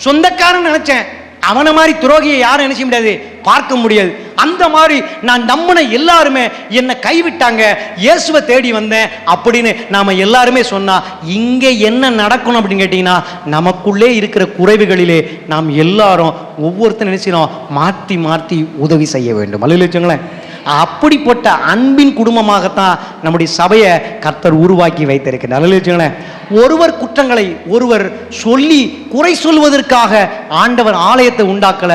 சொந்தக்காரன் நினைச்சேன், அவனை மாதிரி துரோகியை யாரும் நினைச்ச முடியாது, பார்க்க முடியாது. அந்த மாதிரி நான் நம்பின எல்லாருமே என்னை கைவிட்டாங்க, இயேசுவை தேடி வந்தேன் அப்படின்னு நாம எல்லாருமே சொன்னா இங்க என்ன நடக்கணும் அப்படின்னு கேட்டீங்கன்னா, நமக்குள்ளே இருக்கிற குறைவுகளிலே நாம் எல்லாரும் ஒவ்வொருத்தரும் நினைச்சிடும் மாற்றி மாற்றி உதவி செய்ய வேண்டும். அல்லேலூயா. அப்படிப்பட்ட அன்பின் குடும்பமாகத்தான் நம்முடைய சபையை கர்த்தர் உருவாக்கி வைத்திருக்கிறார். அல்லேலூயா. ஒருவர் குற்றங்களை ஒருவர் சொல்லி குறை சொல்வதற்காக ஆண்டவர் ஆலயத்தை உண்டாக்கல,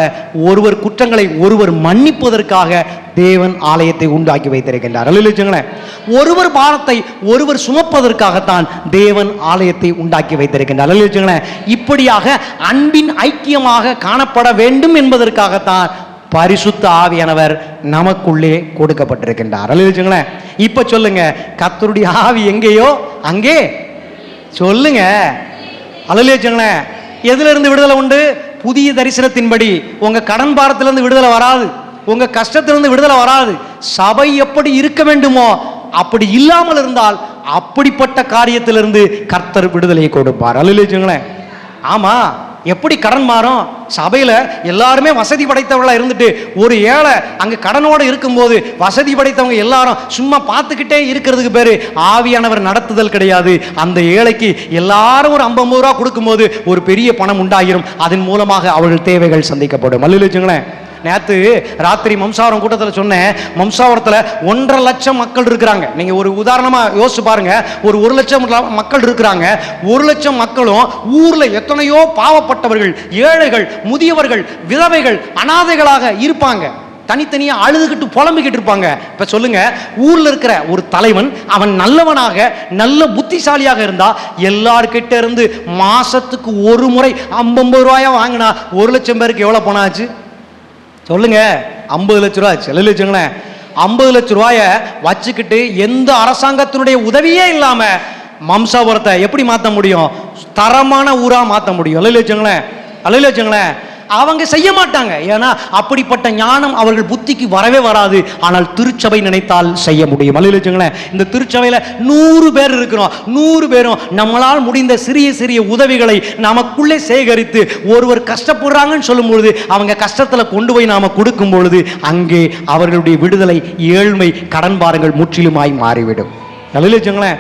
ஒருவர் குற்றங்களை ஒருவர் மன்னிப்பதற்காக தேவன் ஆலயத்தை உண்டாக்கி வைத்திருக்கின்றார். அல்லேலூயா. ஒருவர் பாரத்தை ஒருவர் சுமப்பதற்காகத்தான் தேவன் ஆலயத்தை உண்டாக்கி வைத்திருக்கின்றார். அல்லேலூயா. இப்படியாக அன்பின் ஐக்கியமாக காணப்பட வேண்டும் என்பதற்காகத்தான் பரிசுத்த ஆவியானவர் நமக்குள்ளே கொடுக்கப்பட்டிருக்கின்றார். அல்லேலூயா. இப்ப சொல்லுங்க, கர்த்தருடைய ஆவி எங்கேயோ அங்கே சொல்லுங்க. அல்லேலூயா. எதுல இருந்து விடுதலை உண்டு? புதிய தரிசனத்தின்படி உங்க கடன் பாரத்திலிருந்து விடுதலை வராது, உங்க கஷ்டத்திலிருந்து விடுதலை வராது. சபை எப்படி இருக்க வேண்டுமோ அப்படி இல்லாமல் இருந்தால் அப்படிப்பட்ட காரியத்திலிருந்து கர்த்தர் விடுதலையை கொடுப்பார். அல்லேலூயா. ஆமா, எப்படி கடன் மாறும்? சபையில எல்லாருமே வசதி படைத்தவர்களா இருந்துட்டு ஒரு ஏழை அங்க கடனோட இருக்கும்போது வசதி படைத்தவங்க எல்லாரும் சும்மா பார்த்துக்கிட்டே இருக்கிறதுக்கு பேரு ஆவியானவர் நடத்துதல் கிடையாது. அந்த ஏழைக்கு எல்லாரும் ஒரு 50 ரூபா கொடுக்கும்போது ஒரு பெரிய பணம் உண்டாகிரும். அதன் மூலமாக அவர்கள் தேவைகள் சந்திக்கப்படும். அல்லேலூயா. நேற்று ராத்திரி மம்சாவரம் கூட்டத்தில் சொன்னேன், மம்சாவரத்தில் 1.5 லட்சம் மக்கள் இருக்கிறாங்க. நீங்க ஒரு உதாரணமா யோசிச்சு பாருங்க, ஒரு 1 லட்சம் மக்கள் இருக்கிறாங்க. 1 லட்சம் மக்களும் ஊர்ல எத்தனையோ பாவப்பட்டவர்கள், ஏழைகள், முதியவர்கள், விதவைகள், அனாதைகளாக இருப்பாங்க. தனித்தனியா அழுதுகிட்டு புலம்பிக்கிட்டு இருப்பாங்க. இப்ப சொல்லுங்க, ஊர்ல இருக்கிற ஒரு தலைவன் அவன் நல்லவனாக நல்ல புத்திசாலியாக இருந்தா எல்லார்கிட்ட இருந்து மாசத்துக்கு ஒரு முறை 50 ரூபாயா வாங்கினா 1 லட்சம் பேருக்கு எவ்வளவு பணம் ஆச்சு சொல்லுங்க? 50 லட்ச ரூபா ஆச்சு. அல்லேலூயா. 50 லட்சம் ரூபாய வச்சுக்கிட்டு எந்த அரசாங்கத்தினுடைய உதவியே இல்லாம மம்சாபுரத்தை எப்படி மாற்ற முடியும்? தரமான ஊரா மாற்ற முடியும். அல்ல அவங்க செய்ய மாட்டாங்க. ஏன்னா அப்படிப்பட்ட ஞானம் அவர்கள் புத்திக்கு வரவே வராது. ஆனால் திருச்சபை நினைத்தால் செய்ய முடியும். அல்ல இந்த திருச்சபையில் 100 பேர் இருக்கிறோம். 100 பேரும் நம்மளால் முடிந்த சிறிய சிறிய உதவிகளை நமக்குள்ளே சேகரித்து ஒருவர் கஷ்டப்படுறாங்கன்னு சொல்லும் பொழுது அவங்க கஷ்டத்தில் கொண்டு போய் நாம கொடுக்கும் பொழுது அங்கே அவர்களுடைய விடுதலை, ஏழ்மை, கடன் பாரங்கள் முற்றிலுமாய் மாறிவிடும். அல்ல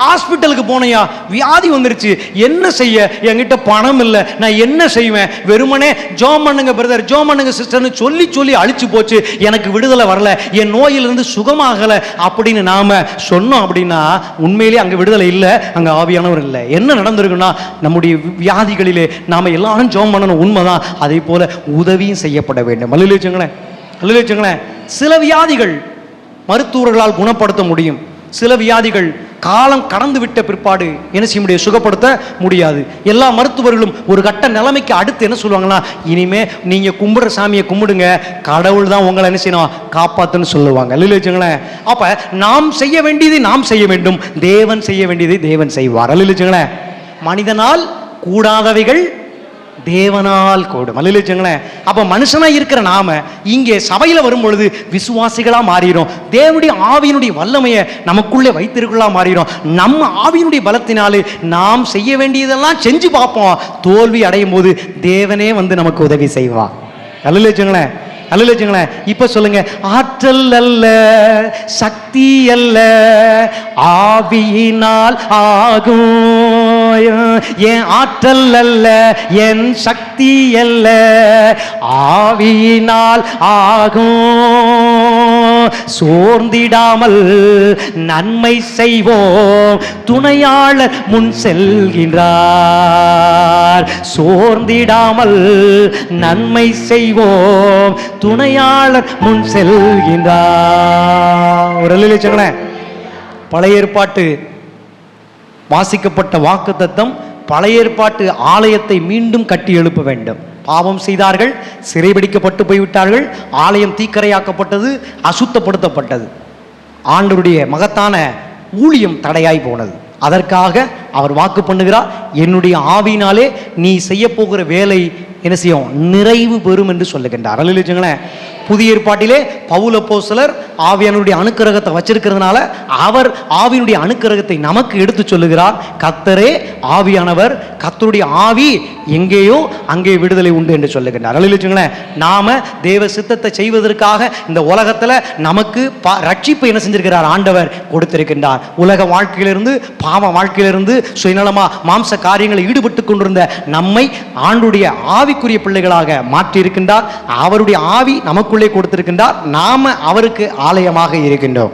ஹாஸ்பிட்டலுக்கு போனையா, வியாதி வந்துருச்சு, என்ன செய்ய? என்கிட்ட பணம் இல்லை, நான் என்ன செய்வேன்? வெறுமனே ஜோம் பண்ணுங்க பிரதர், ஜோம் பண்ணுங்க சிஸ்டர்னு சொல்லி சொல்லி அழிச்சு போச்சு, எனக்கு விடுதலை வரல, என் நோயிலிருந்து சுகமாகலை அப்படின்னு நாம சொன்னோம். அப்படின்னா உண்மையிலே அங்கே விடுதலை இல்லை, அங்கே ஆவியானவர் இல்லை. என்ன நடந்திருக்குன்னா நம்முடைய வியாதிகளிலே நாம எல்லாரும் ஜோம் பண்ணணும், உண்மைதான். அதே போல உதவியும் செய்யப்பட வேண்டும். அல்ல சில வியாதிகள் மருத்துவர்களால் குணப்படுத்த முடியும். சில வியாதிகள் காலம் கடந்து விட்ட பிற்பாடு என்ன செய்ய முடியும்? சுகப்படுத்த முடியாது. எல்லா மருத்துவர்களும் ஒரு கட்ட நிலைமைக்கு அடுத்து என்ன சொல்லுவாங்கன்னா, இனிமே நீங்க கும்பிடுற சாமியை கும்பிடுங்க, கடவுள் தான் உங்களை என்ன செய்யணும், காப்பாத்துன்னு சொல்லுவாங்க. அல்ல அப்ப நாம் செய்ய வேண்டியதை நாம் செய்ய வேண்டும், தேவன் செய்ய வேண்டியதை தேவன் செய்வார். அல்ல மனிதனால் கூடாதவைகள் தேவனால் கூடும். அல்ல அப்ப மனுஷனா இருக்கிற நாம இங்கே சபையில வரும் பொழுது விசுவாசிகளா மாறிடும். தேவனுடைய ஆவியினுடைய வல்லமையை நமக்குள்ளே வைத்திருக்கலாம் மாறிடும். நம்ம ஆவியினுடைய பலத்தினாலே நாம் செய்ய வேண்டியதெல்லாம் செஞ்சு பார்ப்போம். தோல்வி அடையும் போது தேவனே வந்து நமக்கு உதவி செய்வார். அல்ல இப்ப சொல்லுங்க, ஆற்றல் அல்ல, சக்தி அல்ல, ஆவியினால் ஆகும். என் ஆற்றல் அல்ல, என் சக்தி அல்ல, ஆவியினால் ஆகும். சோர்ந்திடாமல் நன்மை செய்வோம், துணையாளர் முன் செல்கின்றார். சோர்ந்திடாமல் நன்மை செய்வோம், துணையாளர் முன் செல்கின்றார். ஒரு அல்லேலூயா. பழைய ஏற்பாட்டு வாசிக்கப்பட்ட வாக்குத்தத்தம் பழைய ஏற்பாட்டு ஆலயத்தை மீண்டும் கட்டி எழுப்ப வேண்டும். பாவம் செய்தார்கள், சிறைபிடிக்கப்பட்டு போய்விட்டார்கள், ஆலயம் தீக்கரையாக்கப்பட்டது, அசுத்தப்படுத்தப்பட்டது, ஆண்டவருடைய மகத்தான ஊழியம் தடையாய் போனது. அதற்காக அவர் வாக்கு பண்ணுகிறார், என்னுடைய ஆவியினாலே நீ செய்ய போகிற வேலை என்ன செய்யும், நிறைவு பெறும் என்று சொல்லுகின்றார். அல்லேலூயா. புதிய ஏற்பாட்டிலே பவுல் அப்போஸ்தலர் ஆவியானுடைய அனுக்கிரகத்தை வச்சிருக்கிறதுனால அவர் ஆவியினுடைய அனுக்கிரகத்தை நமக்கு எடுத்து சொல்லுகிறார். கர்த்தரே ஆவியானவர், கர்த்தருடைய ஆவி எங்கேயோ அங்கே விடுதலை உண்டு என்று சொல்லுகின்றார். அல்லேலூயா. நாம தேவ சித்தத்தை செய்வதற்காக இந்த உலகத்துல நமக்கு ரட்சிப்பை என்ன செஞ்சிருக்கிறார், ஆண்டவர் கொடுத்திருக்கின்றார். உலக வாழ்க்கையிலிருந்து, பாவ வாழ்க்கையிலிருந்து, சுயநலமா மாம்ச காரியங்களை ஈடுபட்டு கொண்டிருந்த நம்மை ஆண்டுடைய ஆவிக்குரிய பிள்ளைகளாக மாற்றி இருக்கின்றார். அவருடைய ஆவி நமக்குள்ளே கொடுத்திருக்கின்றார். நாம அவருக்கு ஆலயமாக இருக்கின்றோம்.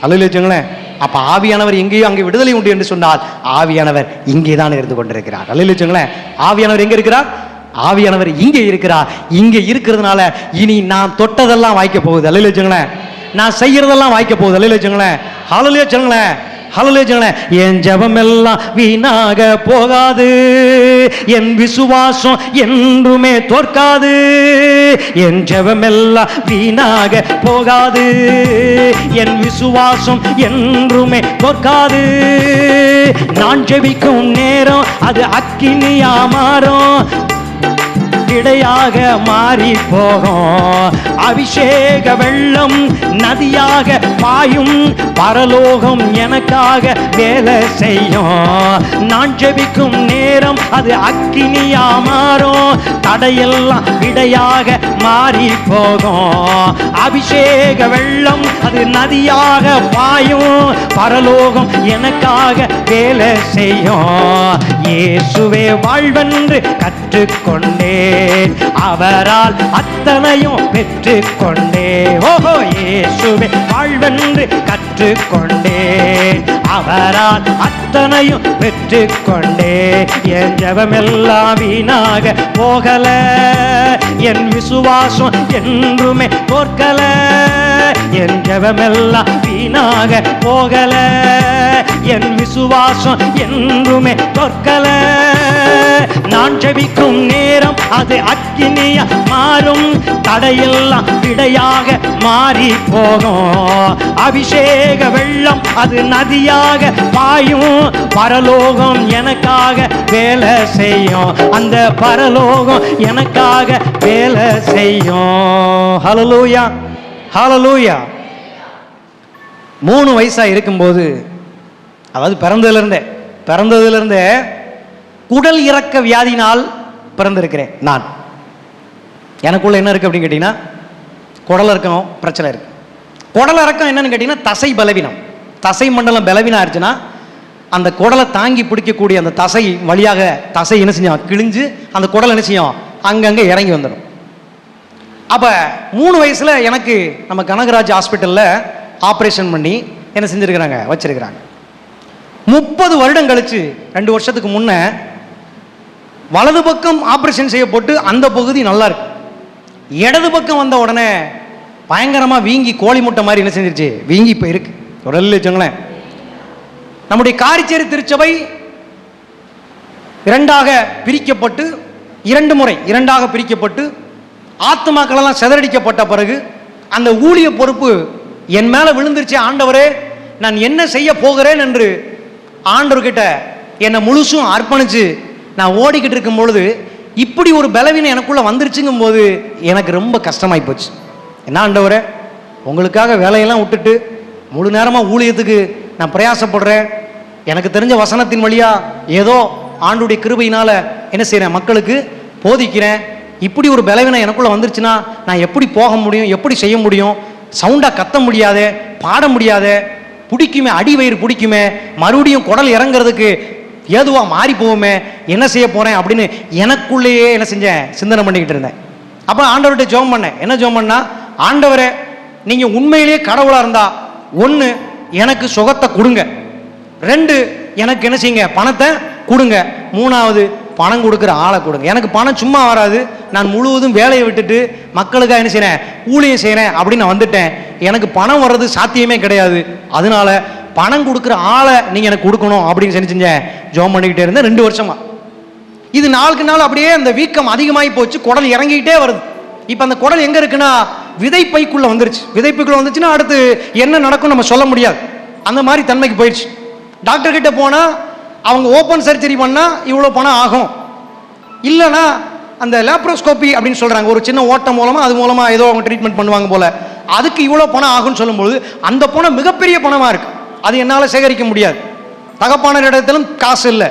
அல்லேலூயா. அப்ப ஆவியானவர் எங்கேயோ அங்கே விடுதலை உண்டு என்று சொன்னால் ஆவியானவர் இங்கே தான் இருந்து கொண்டிருக்கிறார். அல்லேலூயா. ஆவியானவர் எங்க இருக்கிறார்? ஆவியானவர் இங்கே இருக்கிறார். இங்கே இருக்கிறதுனால இனி நான் தொட்டதெல்லாம் வாய்க்க போகுது. அல்லேலூயா. நான் செய்யறதெல்லாம் வாய்க்க போகுது. அல்லேலூயா. ஹல்லேலூயா. ஹல்லேலூயா. என் ஜெபம் எல்லாம் வீணாக போகாது, என் விசுவாசம் என்றுமே தோற்காது. என் ஜெபம் எல்லாம் வீணாக போகாது, என் விசுவாசம் என்றுமே தோற்காது. நான் ஜெபிக்கும் நேரம் அது அக்கினியா மாறும், இடையாக மாறி போகும். அபிஷேக வெள்ளம் நதியாக பாயும், பரலோகம் எனக்காக வேலை செய்யும். நான் ஜெபிக்கும் நேரம் அது அக்கினியா மாறும், தடையெல்லாம் இடையாக மாறி போகும். அபிஷேக வெள்ளம் அது நதியாக பாயும், பரலோகம் எனக்காக வேலை செய்யும். இயேசுவே வாழ்வென்று கற்றுக்கொண்டேன், அவரால் அத்தனையும் பெற்றுக்கொண்டேன். ஓஹோ, இயேசுவே வாழ்வென்று கற்றுக்கொண்டேன், அவரால் அத்தனையும் பெற்றுக்கொண்டேன். என் ஜெபமெல்லாம் வீணாக போகல, என் விசுவாசம் என்றுமே தோற்கல. என் ஜெபமெல்லாம் வீணாக போகல, என் விசுவாசம் என்றுமே தோற்கல. நான் ஜெபிக்கும் நேரம் அது அக்கினியா மாறும், தடையெல்லாம் விடையாக மாறி போகும். அபிஷேக வெள்ளம் அது நதியாக பாயும், பரலோகம் எனக்காக வேலை செய்யும், அந்த பரலோகம் எனக்காக வேலை செய்யும். ஹல்லேலூயா, ஹல்லேலூயா. 3 வயசா இருக்கும்போது, அதாவது பிறந்ததிலிருந்தே குடல் இறக்க வியாதினால் பிறந்திருக்கிறேன் நான். எனக்குள்ள என்ன இருக்கு அப்படின்னு கேட்டீங்கன்னா, குடல் இறக்கம் பிரச்சனை இருக்கு. குடல் இறக்கம் என்னன்னு கேட்டீங்கன்னா தசை பலவீனம். தசை மண்டலம் பலவீனம் ஆயிடுச்சுன்னா அந்த குடலை தாங்கி பிடிக்கக்கூடிய அந்த தசை வழியாக தசை என்ன செஞ்சோம் கிழிஞ்சு அந்த குடல் என்ன செய்யும் அங்கங்கே இறங்கி வந்துடும். அப்போ 3 வயசில் எனக்கு நம்ம கனகராஜ் ஹாஸ்பிட்டலில் ஆப்ரேஷன் பண்ணி என்ன செஞ்சுருக்கிறாங்க, வச்சிருக்கிறாங்க. 30 வருடம் கழிச்சு 2 வருஷத்துக்கு முன்ன வலது பக்கம் ஆப்ரேஷன் செய்யப்பட்டு அந்த பகுதி நல்லா இருக்கு. இடது பக்கம் வந்த உடனே பயங்கரமாக வீங்கி கோழி முட்டை மாதிரி என்ன செஞ்சிருச்சு, வீங்கி இப்போ இருக்கு. உடல் வச்சுங்களேன். நம்முடைய காரிச்சேரி திருச்சபை 2ஆக பிரிக்கப்பட்டு 2 முறை 2ஆக பிரிக்கப்பட்டு ஆத்துமாக்களெல்லாம் சிதறடிக்கப்பட்ட பிறகு அந்த ஊழிய பொறுப்பு என் மேலே விழுந்துருச்சு. ஆண்டவரே, நான் என்ன செய்ய போகிறேன் என்று ஆண்டவர்கிட்ட என்னை முழுசும் அர்ப்பணிச்சு நான் ஓடிக்கிட்டு இருக்கும் பொழுது இப்படி ஒரு பலவீனம் எனக்குள்ள வந்துருச்சுங்கும் போது எனக்கு ரொம்ப கஷ்டமாயி போச்சு. என்ன ஆண்டவரே, உங்களுக்காக வேலையெல்லாம் விட்டுட்டு முழு நேரமாக ஊழியத்துக்கு நான் பிரயாசப்படுறேன். எனக்கு தெரிஞ்ச வசனத்தின் வழியா ஏதோ ஆண்டுடைய கிருபையினால என்ன செய்கிறேன், மக்களுக்கு போதிக்கிறேன். இப்படி ஒரு பலவீனம் எனக்குள்ள வந்துருச்சுன்னா நான் எப்படி போக முடியும், எப்படி செய்ய முடியும்? சவுண்டாக கத்த முடியாதே, பாட முடியாதே, பிடிக்குமே, அடி வயிறு பிடிக்குமே, மறுபடியும் குடல் இறங்குறதுக்கு ஏதுவா மாறி போவோமே, என்ன செய்ய போறேன் அப்படின்னு எனக்குள்ளேயே என்ன செஞ்சேன், சிந்தனை பண்ணிக்கிட்டு இருந்தேன். அப்போ ஆண்டவர்கிட்ட ஜெபம் பண்ணேன். என்ன ஜெபம் பண்ணா, ஆண்டவரே, நீங்க உண்மையிலேயே கடவுளா இருந்தா 1 எனக்கு சுகத்தை கொடுங்க, 2 எனக்கு என்ன செய்யுங்க, பணத்தை கொடுங்க, 3வது பணம் கொடுக்குற ஆளை கொடுங்க. எனக்கு பணம் சும்மா வராது. நான் முழுவதும் வேலையை விட்டுட்டு மக்களுக்காக என்ன செய்யறேன், ஊழியம் செய்யறேன் அப்படின்னு நான் வந்துட்டேன். எனக்கு பணம் வர்றது சாத்தியமே கிடையாது. அதனால பணம் கொடுக்குற ஆளை நீங்க எனக்கு கொடுக்கணும் அப்படின்னு செஞ்சேன். ஜெபம் பண்ணிக்கிட்டே இருந்தேன் 2 வருஷமா. இது நாளுக்கு நாள் அப்படியே அந்த வீக்கம் அதிகமாகி போச்சு, குடல் இறங்கிக்கிட்டே வருது. இப்போ அந்த குடல் எங்க இருக்குன்னா விதைப்பைக்குள்ள வந்துருச்சு. விதைப்பைக்குள்ள வந்துச்சுன்னா அடுத்து என்ன நடக்கும் நம்ம சொல்ல முடியாது. அந்த மாதிரி தன்மைக்கு போயிடுச்சு. டாக்டர் கிட்ட போனா அவங்க ஓப்பன் சர்ஜரி பண்ணா இவ்வளோ பணம் ஆகும், இல்லைன்னா அந்த லேப்ரோஸ்கோபி அப்படின்னு சொல்றாங்க, ஒரு சின்ன ஓட்டம் மூலமா அது மூலமா ஏதோ அவங்க ட்ரீட்மெண்ட் பண்ணுவாங்க போல, அதுக்கு இவ்வளோ பணம் ஆகும்னு சொல்லும்போது அந்த பணம் மிகப்பெரிய பணமா இருக்கு. அது என்னால் சேகரிக்க முடியாது. தகப்பான இடத்திலும் காசு இல்லை.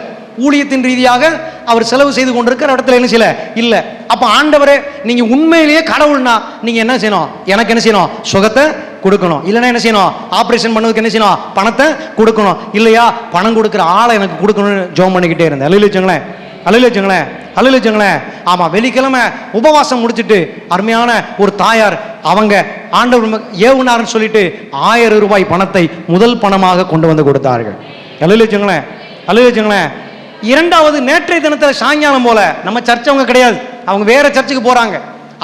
ஊழியத்தின் ரீதியாக அவர் செலவு செய்து கொண்டிருக்கிற இடத்துல என்ன செய்யல இல்லை. அப்போ ஆண்டவரே, நீங்க உண்மையிலேயே கடவுள்னா நீங்க என்ன செய்யணும், எனக்கு என்ன செய்யணும், சுகத்தை கொடுக்கணும். இல்லைன்னா என்ன செய்யணும், ஆப்ரேஷன் பண்ணதுக்கு என்ன செய்யணும், பணத்தை கொடுக்கணும். இல்லையா பணம் கொடுக்குற ஆளை எனக்கு கொடுக்கணும்னு ஜெபம் பண்ணிக்கிட்டே இருந்தேன். அழுலிச்சுங்களேன், அழுலிச்சுங்களேன், அழுலிச்சுங்களேன். ஆமா, வெள்ளிக்கிழமை உபவாசம் முடிச்சுட்டு அருமையான ஒரு தாயார் அவங்க ஆண்டவர் ஏவுனார்னு சொல்லிட்டு 1000 ரூபாய் பணத்தை முதல் பணமாக கொண்டு வந்து கொடுத்தார்கள். அழுலிச்சுங்களேன், அழுலிச்சுங்களேன். 2வது நேற்றைய தினத்தில் சாயங்காலம் போல நம்ம சர்ச்சவங்க கிடையாது, அவங்க வேற சர்ச்சுக்கு போறாங்க.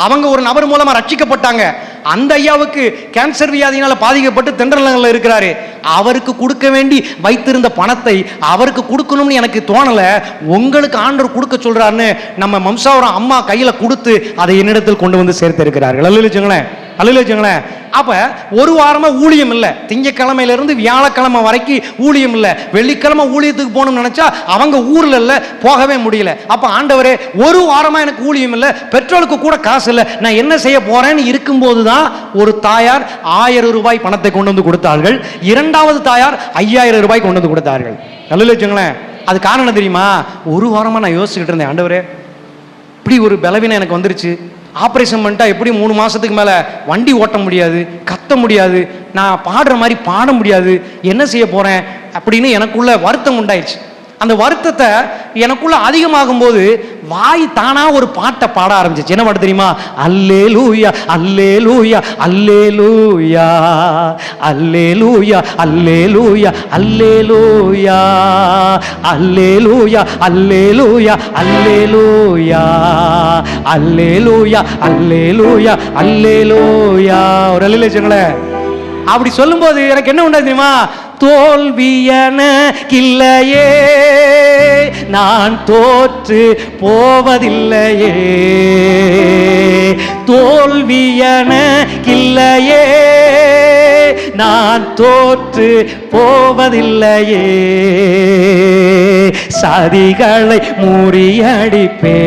அவங்க ஒரு நபர் மூலமா ரட்சிக்கப்பட்டாங்க. அந்த ஐயாவுக்கு கேன்சர் வியாதியினால பாதிக்கப்பட்டு தென்றலங்கள்ல இருக்கிறாரு. அவருக்கு கொடுக்க வேண்டி வைத்திருந்த பணத்தை அவருக்கு கொடுக்கணும்னு எனக்கு தோணல. உங்களுக்கு ஆண்டவர் கொடுக்க சொல்றாருன்னு நம்ம மம்சாவரம் அம்மா கையில கொடுத்து அதை என்னிடத்தில் கொண்டு வந்து சேர்த்து இருக்கிறார்கள். அல்லேலூயாங்களேன், அல்லேலூயாங்களேன். அப்ப ஒரு வாரமா ஊழியம் இல்லை. திங்கக்கிழமையில இருந்து வியாழக்கிழமை வரைக்கும் ஊழியம் இல்லை. வெள்ளிக்கிழமை ஊழியத்துக்கு போகணும்னு நினைச்சா அவங்க ஊர்ல இல்ல, போகவே முடியல. அப்ப ஆண்டவரே, ஒரு வாரமா எனக்கு ஊழியம் இல்லை, பெட்ரோலுக்கு கூட காசு இல்லை, நான் என்ன செய்ய போறேன்னு இருக்கும்போதுதான் ஒரு தாயார் 1000 ரூபாய் பணத்தை கொண்டு வந்து கொடுத்தார்கள். 2வது தாயார் 5000 ரூபாய் கொண்டு வந்து கொடுத்தார்கள். அல்லேலூயாங்களேன். அது காரணம் தெரியுமா, ஒரு வாரமா நான் யோசிச்சுக்கிட்டு இருந்தேன், ஆண்டவரே இப்படி ஒரு பலவீனம் எனக்கு வந்துருச்சு. ஆப்ரேஷன் பண்ணிட்டா எப்படி 3 மாசத்துக்கு மேலே வண்டி ஓட்ட முடியாது, கத்த முடியாது, நான் பாடுற மாதிரி பாட முடியாது, என்ன செய்ய போறேன் அப்படின்னு எனக்குள்ள வருத்தம் உண்டாயிடுச்சு. அந்த வருத்தத்தை எனக்குள்ள அதிகமாகும் போது வாய் தானா ஒரு பாட்டை பாட ஆரம்பிச்சிச்சு. என்ன பாட்டு தெரியுமா, அல்லேலூயா அல்லேலூயா அல்லேலூயா அல்லேலூயா அல்லேலூயா அல்லேலூயா அல்லேலூயா அல்லேலூயா அல்லேலூயா அல்லேலூயா அல்லேலூயா அல்லேலூயா. ஒரு அல்லேலூயா. அப்படி சொல்லும்போது எனக்கு என்ன உண்டாது தெரியுமா, தோல்வியன இல்லையே, நான் தோற்று போவதில்லையே. தோல்வியன இல்லையே, நான் தோற்று போவதில்லையே. சதிகளை முறியடிப்பேன்,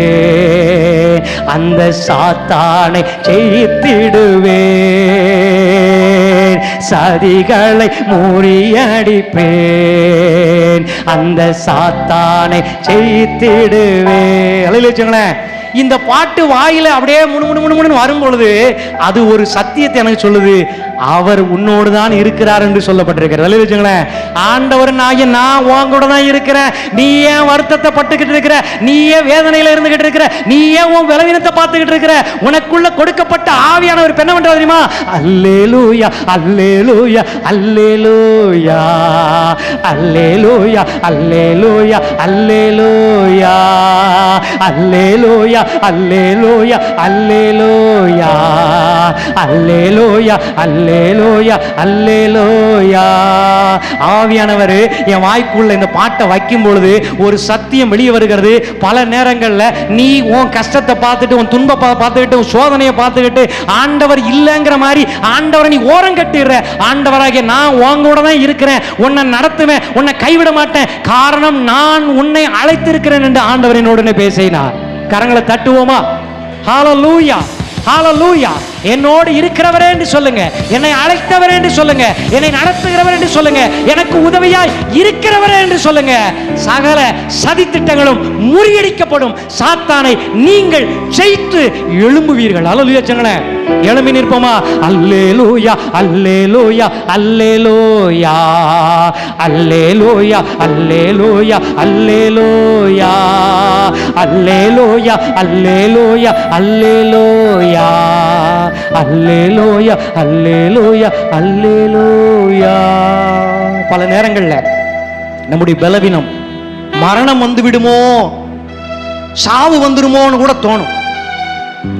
அந்த சாத்தானை ஜெயித்திடுவேன். சதிகளை முறியடிப்பேன், அந்த சாத்தானை ஜெயித்திடுவேன். அல்லேலூயா. இந்த பாட்டு வாயில அப்படியே முணுமுணுன்னு வரும் பொழுது அது ஒரு சத்தியத்தை எனக்கு சொல்லுது, அவர் உன்னோடு தான் இருக்கிறார் என்று சொல்லப்பட்டிருக்கிறது. அல்லேலூயா. ஆண்டவர் நான் உன் கூட தான் இருக்கிறேன். நீ ஏன் வருத்தத்தை பட்டுக்கிட்டு இருக்கிற, நீ ஏன் வேதனையில இருந்துகிட்டு இருக்கிற, நீ ஏன் உன் பலவீனத்தை பார்த்துக்கிட்டு இருக்கிற, உனக்குள்ள கொடுக்கப்பட்ட ஆவியானவர் என்ன பண்றாரு தெரியுமா? அல்லேலூயா அல்லேலூயா அல்லேலூயா அல்லேலூயா அல்லேலூயா அல்லேலூயா அல்லேலூயா அல்லேலூயா அல்லேலூயா அல்லேலூயா அல்லேலூயா அல்லேலூயா. ஆவியானவர் என் வாய்க்குள்ள இந்த பாட்டை வைக்கும் பொழுது ஒரு சத்தியம் வெளியே வருகிறது. பல நேரங்கள்ல நீ உன் கஷ்டத்தை பார்த்துட்டு, உன் துன்பத்தை பார்த்துக்கிட்டு, உன் சோதனையை பார்த்துக்கிட்டு ஆண்டவர் இல்லைங்கிற மாதிரி ஆண்டவரை நீ ஓரம் கட்டிடுற. ஆண்டவராகிய நான் உன் கூட தான் இருக்கிறேன், உன்னை நடத்துவேன், உன்னை கைவிட மாட்டேன், காரணம் நான் உன்னை அழைத்திருக்கிறேன் என்று ஆண்டவர் என்னோடனே பேசினார். கரங்களை தட்டுவோமா? ஹல்லேலூயா ஹல்லேலூயா. என்னோடு இருக்கிறவரே என்று சொல்லுங்க, என்னை அழைத்தவரே என்று சொல்லுங்க, என்னை நடத்துகிறவர் என்று சொல்லுங்க, எனக்கு உதவியாய் இருக்கிறவரே என்று சொல்லுங்க. சகல சதித்திட்டங்களும் முறியடிக்கப்படும். சாத்தானை நீங்கள் ஜெயித்து எழும்புவீர்கள். அல்லேலூயா சொல்லுங்க. எழும்பி நிற்போமா? அல்லேலூயா அல்லேலூயா அல்லேலூயா அல்லேலூயா அல்லேலூயா அல்லேலூயா அல்லேலூயா அல்லேலூயா அல்லேலூயா அல்லேலூயா அல்லேலூயா அல்லேலூயா. பல நேரங்கள்ல நம்முடைய பலவீனம், மரணம் வந்து விடுமோ, சாவு வந்துடுமோன்னு கூட தோணும்.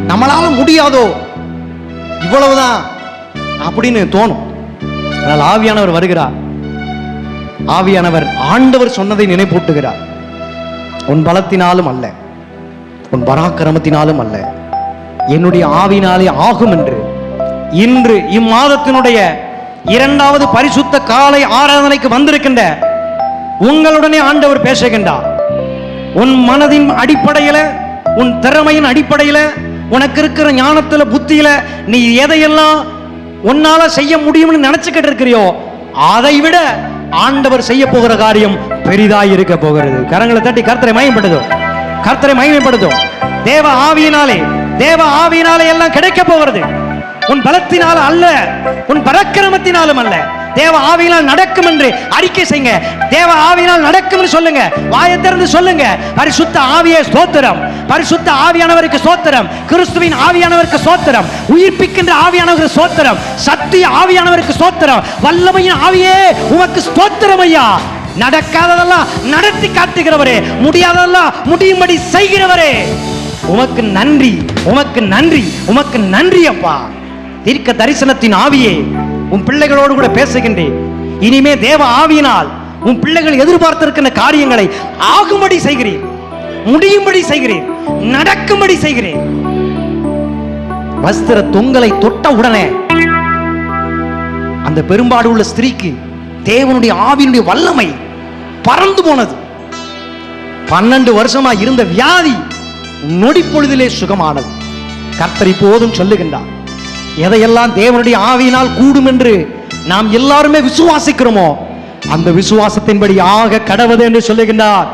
நம்மளால முடியாதோ, இவ்வளவுதான் அப்படின்னு தோணும். ஆனால் ஆவியானவர் வருகிறார். ஆவியானவர் ஆண்டவர் சொன்னதை நினைப்பூட்டுகிறார். உன் பலத்தினாலும் அல்ல, உன் பராக்கிரமத்தினாலும் அல்ல, என்னுடைய ஆவினாலே ஆகும் என்று இன்று இம்மாதத்தினுடைய 2வது பரிசுத்த காலை ஆராதனைக்கு வந்திருக்கின்ற உங்களுடனே ஆண்டவர் பேசுகின்றார். உன் மனதின் அடிப்படையில், உன் திறமையின் அடிப்படையில், உனக்கு இருக்கிற ஞானத்துல புத்தியில நீ எதையெல்லாம் உன்னால செய்ய முடியும்னு நினைச்சுக்கிட்டு இருக்கிறியோ அதை விட ஆண்டவர் செய்ய போகிற காரியம் பெரிதாய் இருக்க போகிறது. கரங்களை தட்டி கர்த்தரை மகிமைப்படுத்தும், கர்த்தரை மகிமைப்படுத்தும். தேவ ஆவியினாலே, தேவ ஆவியினாலே எல்லாம் கிடைக்க போகிறது. உன் பலத்தினால அல்ல, உன் பராக்கிரமத்தினாலும் அல்ல, தேவ ஆவியினால் நடக்கும் என்று அறிக்கை செய்யுங்க. தேவ ஆவியினால் நடக்கும் என்று சொல்லுங்க, வாயை திறந்து சொல்லுங்க. பரிசுத்த ஆவியே ஸ்தோத்திரம், பரிசுத்த ஆவியானவருக்கு ஸ்தோத்திரம், கிறிஸ்துவின் ஆவியானவருக்கு ஸ்தோத்திரம், உயிர்ப்பிக்கின்ற ஆவியானவருக்கு ஸ்தோத்திரம், சத்திய ஆவியானவருக்கு ஸ்தோத்திரம், வல்லமையின் ஆவியே உமக்கு ஸ்தோத்திரம் ஐயா. நடக்காததெல்லாம் நடத்தி காட்டுகிறவரே, முடியாததெல்லாம் முடியும்படி செய்கிறவரே, உமக்கு நன்றி, உமக்கு நன்றி, உமக்கு நன்றி அப்பா. தீர்க்க தரிசனத்தின் ஆவியே உன் பிள்ளைகளோடு கூட பேசுகின்றேன். இனிமே தேவ ஆவியினால் உன் பிள்ளைகள் எதிர்பார்த்திருக்கின்ற காரியங்களை ஆகும்படி செய்கிறேன், முடியும்படி செய்கிறேன், நடக்கும்படி செய்கிறேன். வஸ்திர தொங்கலை தொட்ட உடனே அந்த பெரும்பாடு உள்ள ஸ்திரீக்கு தேவனுடைய ஆவியினுடைய வல்லமை பறந்து போனது. 12 வருஷமா இருந்த வியாதி நொடி பொழுதிலே சுகமானது. கர்த்தர் இப்போதும் சொல்லுகின்றார், எதையெல்லாம் தேவனுடைய ஆவியினால் கூடும் என்று நாம் எல்லாருமே விசுவாசிக்கிறோமோ அந்த விசுவாசத்தின்படி ஆக கடவுது என்று சொல்லுகின்றார்.